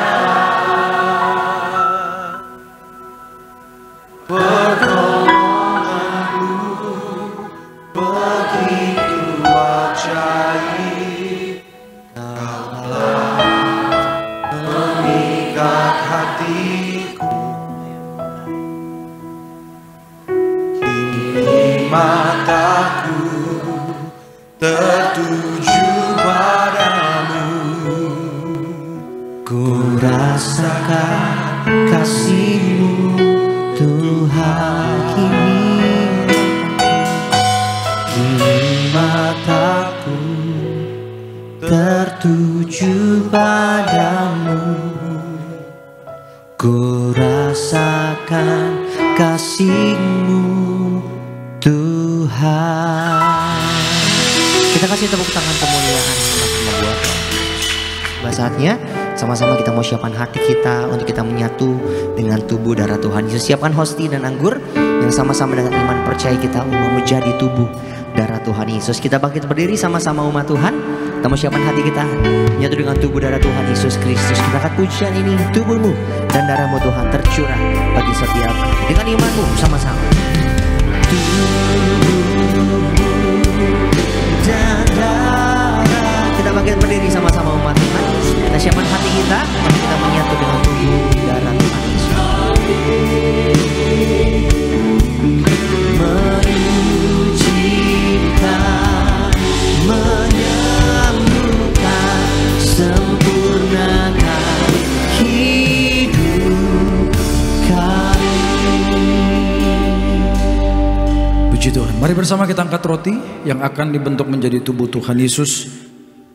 Pertolonganmu begitu ajaib, kau telah mengikat hatiku. Mataku tertuju padamu, ku rasakan kasih-Mu Tuhan. Kini mataku tertuju padamu, ku rasakan kasih-Mu Tuhan. Kita kasih tepuk tangan kemuliaan sama-sama buat Tuhan. Saatnya sama-sama kita mau siapkan hati kita untuk kita menyatu dengan tubuh darah Tuhan Yesus. Siapkan hosti dan anggur yang sama-sama dengan iman percaya kita mau menjadi tubuh darah Tuhan Yesus. Kita bangkit berdiri sama-sama umat Tuhan. Kita mau siapkan hati kita menyatu dengan tubuh darah Tuhan Yesus Kristus. Kita angkat pujian ini, tubuhmu dan darahmu Tuhan tercurah bagi setiap dengan imanmu sama-sama. Dan darah. Kita bangkit berdiri sama-sama umat Tuhan. Kita siapkan hati kita untuk kita menyatu dengan tubuh darah Tuhan Yesus. Menyucikan, menyembuhkan, sempurnakan hidup kami. Puji Tuhan. Mari bersama kita angkat roti yang akan dibentuk menjadi tubuh Tuhan Yesus.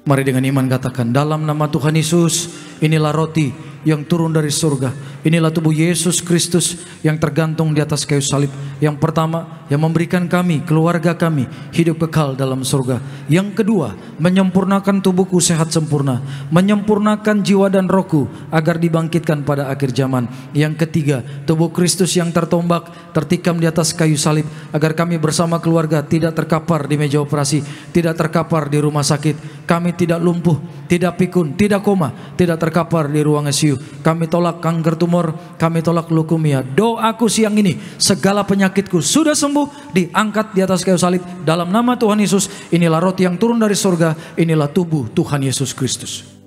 Mari dengan iman katakan, dalam nama Tuhan Yesus, inilah roti yang turun dari surga. Inilah tubuh Yesus Kristus yang tergantung di atas kayu salib. Yang pertama, yang memberikan kami, keluarga kami, hidup kekal dalam surga. Yang kedua, menyempurnakan tubuhku sehat sempurna, menyempurnakan jiwa dan rohku agar dibangkitkan pada akhir zaman. Yang ketiga, tubuh Kristus yang tertombak, tertikam di atas kayu salib, agar kami bersama keluarga tidak terkapar di meja operasi, tidak terkapar di rumah sakit. Kami tidak lumpuh, tidak pikun, tidak koma, tidak terkapar di ruang ICU. Kami tolak kanker tumor, kami tolak leukemia. Doaku siang ini, segala penyakitku sudah sembuh, diangkat di atas kayu salib dalam nama Tuhan Yesus. Inilah roti yang turun dari surga, inilah tubuh Tuhan Yesus Kristus.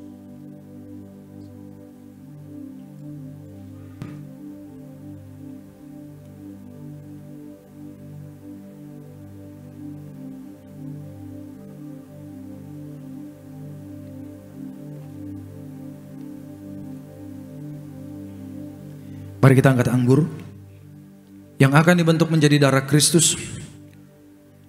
Mari kita angkat anggur yang akan dibentuk menjadi darah Kristus.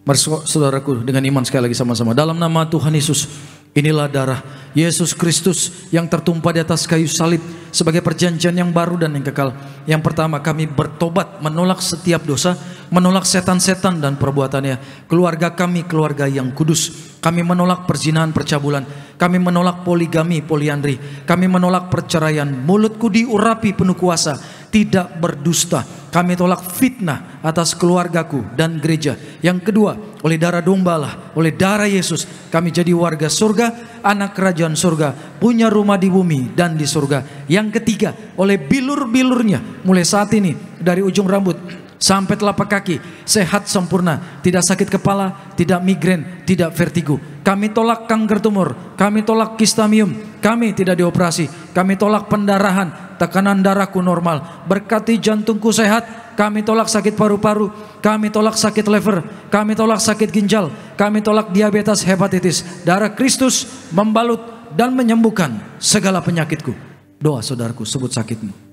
Mari saudaraku dengan iman sekali lagi sama-sama. Dalam nama Tuhan Yesus, inilah darah Yesus Kristus yang tertumpah di atas kayu salib sebagai perjanjian yang baru dan yang kekal. Yang pertama, kami bertobat menolak setiap dosa, menolak setan-setan dan perbuatannya. Keluarga kami keluarga yang kudus. Kami menolak perzinahan, percabulan. Kami menolak poligami, poliandri. Kami menolak perceraian. Mulutku diurapi penuh kuasa, tidak berdusta. Kami tolak fitnah atas keluargaku dan gereja. Yang kedua, oleh darah domba lah, oleh darah Yesus, kami jadi warga surga, anak kerajaan surga, punya rumah di bumi dan di surga. Yang ketiga, oleh bilur-bilurnya, mulai saat ini dari ujung rambut sampai telapak kaki, sehat sempurna, tidak sakit kepala, tidak migrain, tidak vertigo. Kami tolak kanker tumor, kami tolak kistamium, kami tidak dioperasi, kami tolak pendarahan, tekanan darahku normal, berkati jantungku sehat, kami tolak sakit paru-paru, kami tolak sakit liver, kami tolak sakit ginjal, kami tolak diabetes, hepatitis. Darah Kristus membalut dan menyembuhkan segala penyakitku. Doa saudaraku, sebut sakitmu.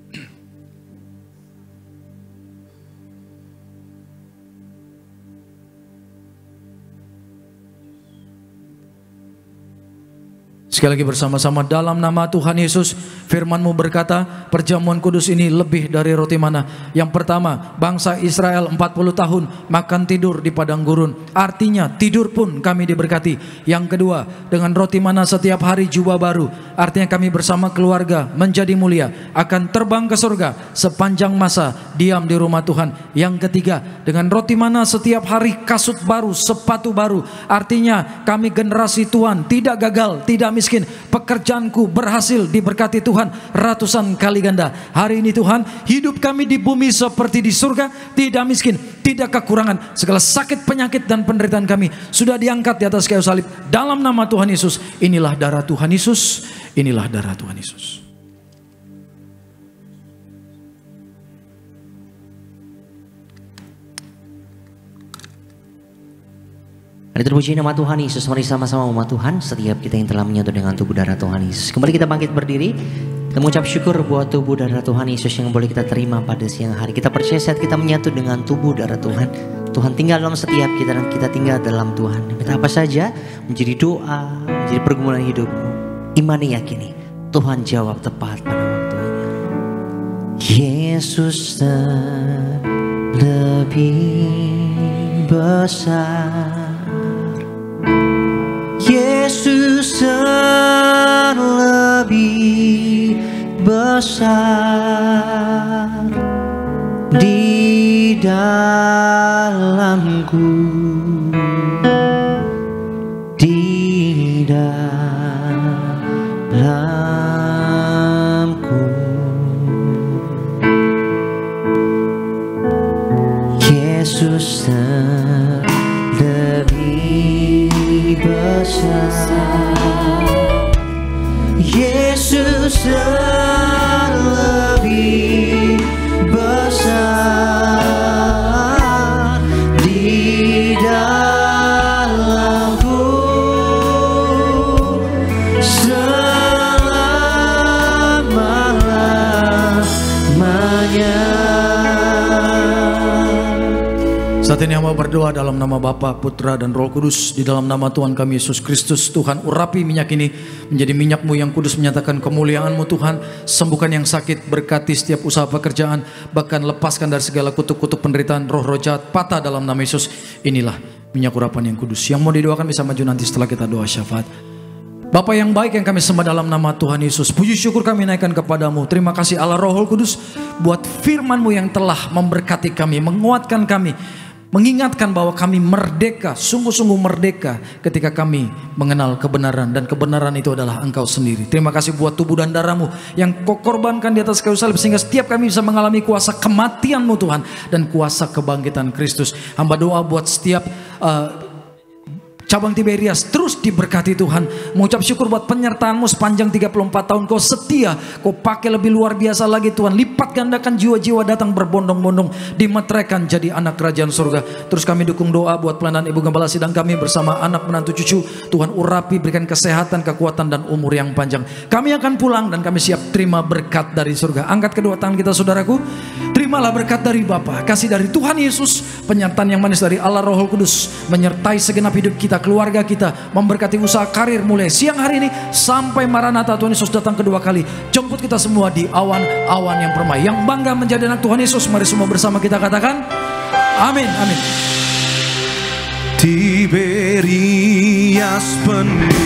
Sekali lagi bersama-sama dalam nama Tuhan Yesus. Firman-Mu berkata, perjamuan kudus ini lebih dari roti mana. Yang pertama, bangsa Israel 40 tahun makan tidur di padang gurun. Artinya tidur pun kami diberkati. Yang kedua, dengan roti mana setiap hari jubah baru. Artinya kami bersama keluarga menjadi mulia, akan terbang ke surga sepanjang masa diam di rumah Tuhan. Yang ketiga, dengan roti mana setiap hari kasut baru, sepatu baru. Artinya kami generasi Tuhan tidak gagal, tidak miskin. Pekerjaanku berhasil, diberkati Tuhan ratusan kali ganda. Hari ini Tuhan, hidup kami di bumi seperti di surga, tidak miskin, tidak kekurangan. Segala sakit, penyakit dan penderitaan kami sudah diangkat di atas kayu salib. Dalam nama Tuhan Yesus, inilah darah Tuhan Yesus, inilah darah Tuhan Yesus. Hari terpuji nama Tuhan Yesus. Mari sama-sama umat Tuhan, setiap kita yang telah menyatu dengan tubuh darah Tuhan Yesus. Kembali kita bangkit berdiri. Kita mengucap syukur buat tubuh darah Tuhan Yesus yang boleh kita terima pada siang hari. Kita percaya saat kita menyatu dengan tubuh darah Tuhan, Tuhan tinggal dalam setiap kita dan kita tinggal dalam Tuhan. Minta apa saja menjadi doa, menjadi pergumulan hidupmu. Imani, yakini Tuhan jawab tepat pada waktunya. Yesus lebih besar, Yesus lebih besar di dalamku, di dalamku. Yesus lebih besar, Yesus lebih besar di dalamku selama-lamanya. Saat ini hamba berdoa dalam nama Bapa, Putra dan Roh Kudus, di dalam nama Tuhan kami Yesus Kristus. Tuhan, urapi minyak ini menjadi minyak-Mu yang kudus, menyatakan kemuliaan-Mu Tuhan. Sembuhkan yang sakit, berkati setiap usaha pekerjaan, bahkan lepaskan dari segala kutuk-kutuk penderitaan, roh-roh jahat patah dalam nama Yesus. Inilah minyak urapan yang kudus. Yang mau didoakan bisa maju nanti setelah kita doa syafaat. Bapa yang baik yang kami sembah dalam nama Tuhan Yesus, puji syukur kami naikkan kepadamu. Terima kasih Allah Roh Kudus buat firman-Mu yang telah memberkati kami, menguatkan kami, mengingatkan bahwa kami merdeka, sungguh-sungguh merdeka ketika kami mengenal kebenaran, dan kebenaran itu adalah Engkau sendiri. Terima kasih buat tubuh dan darah-Mu yang Kau korbankan di atas kayu salib, sehingga setiap kami bisa mengalami kuasa kematian-Mu Tuhan dan kuasa kebangkitan Kristus. Hamba doa buat setiap cabang Tiberias terus diberkati Tuhan. Mengucap syukur buat penyertaan-Mu sepanjang 34 tahun. Kau setia, Kau pakai lebih luar biasa lagi Tuhan. Lipat gandakan jiwa-jiwa datang berbondong-bondong, dimeteraikan jadi anak kerajaan surga. Terus kami dukung doa buat pelayanan Ibu Gembala sidang kami bersama anak menantu cucu. Tuhan urapi, berikan kesehatan, kekuatan dan umur yang panjang. Kami akan pulang dan kami siap terima berkat dari surga. Angkat kedua tangan kita saudaraku. Terimalah berkat dari Bapa, kasih dari Tuhan Yesus, penyertaan yang manis dari Allah Roh Kudus menyertai segenap hidup kita, keluarga kita, memberkati usaha karir mulai siang hari ini sampai Maranatha Tuhan Yesus datang kedua kali. Jemput kita semua di awan-awan yang permai. Yang bangga menjadi anak Tuhan Yesus, mari semua bersama kita katakan amin, amin. Tiberias penuh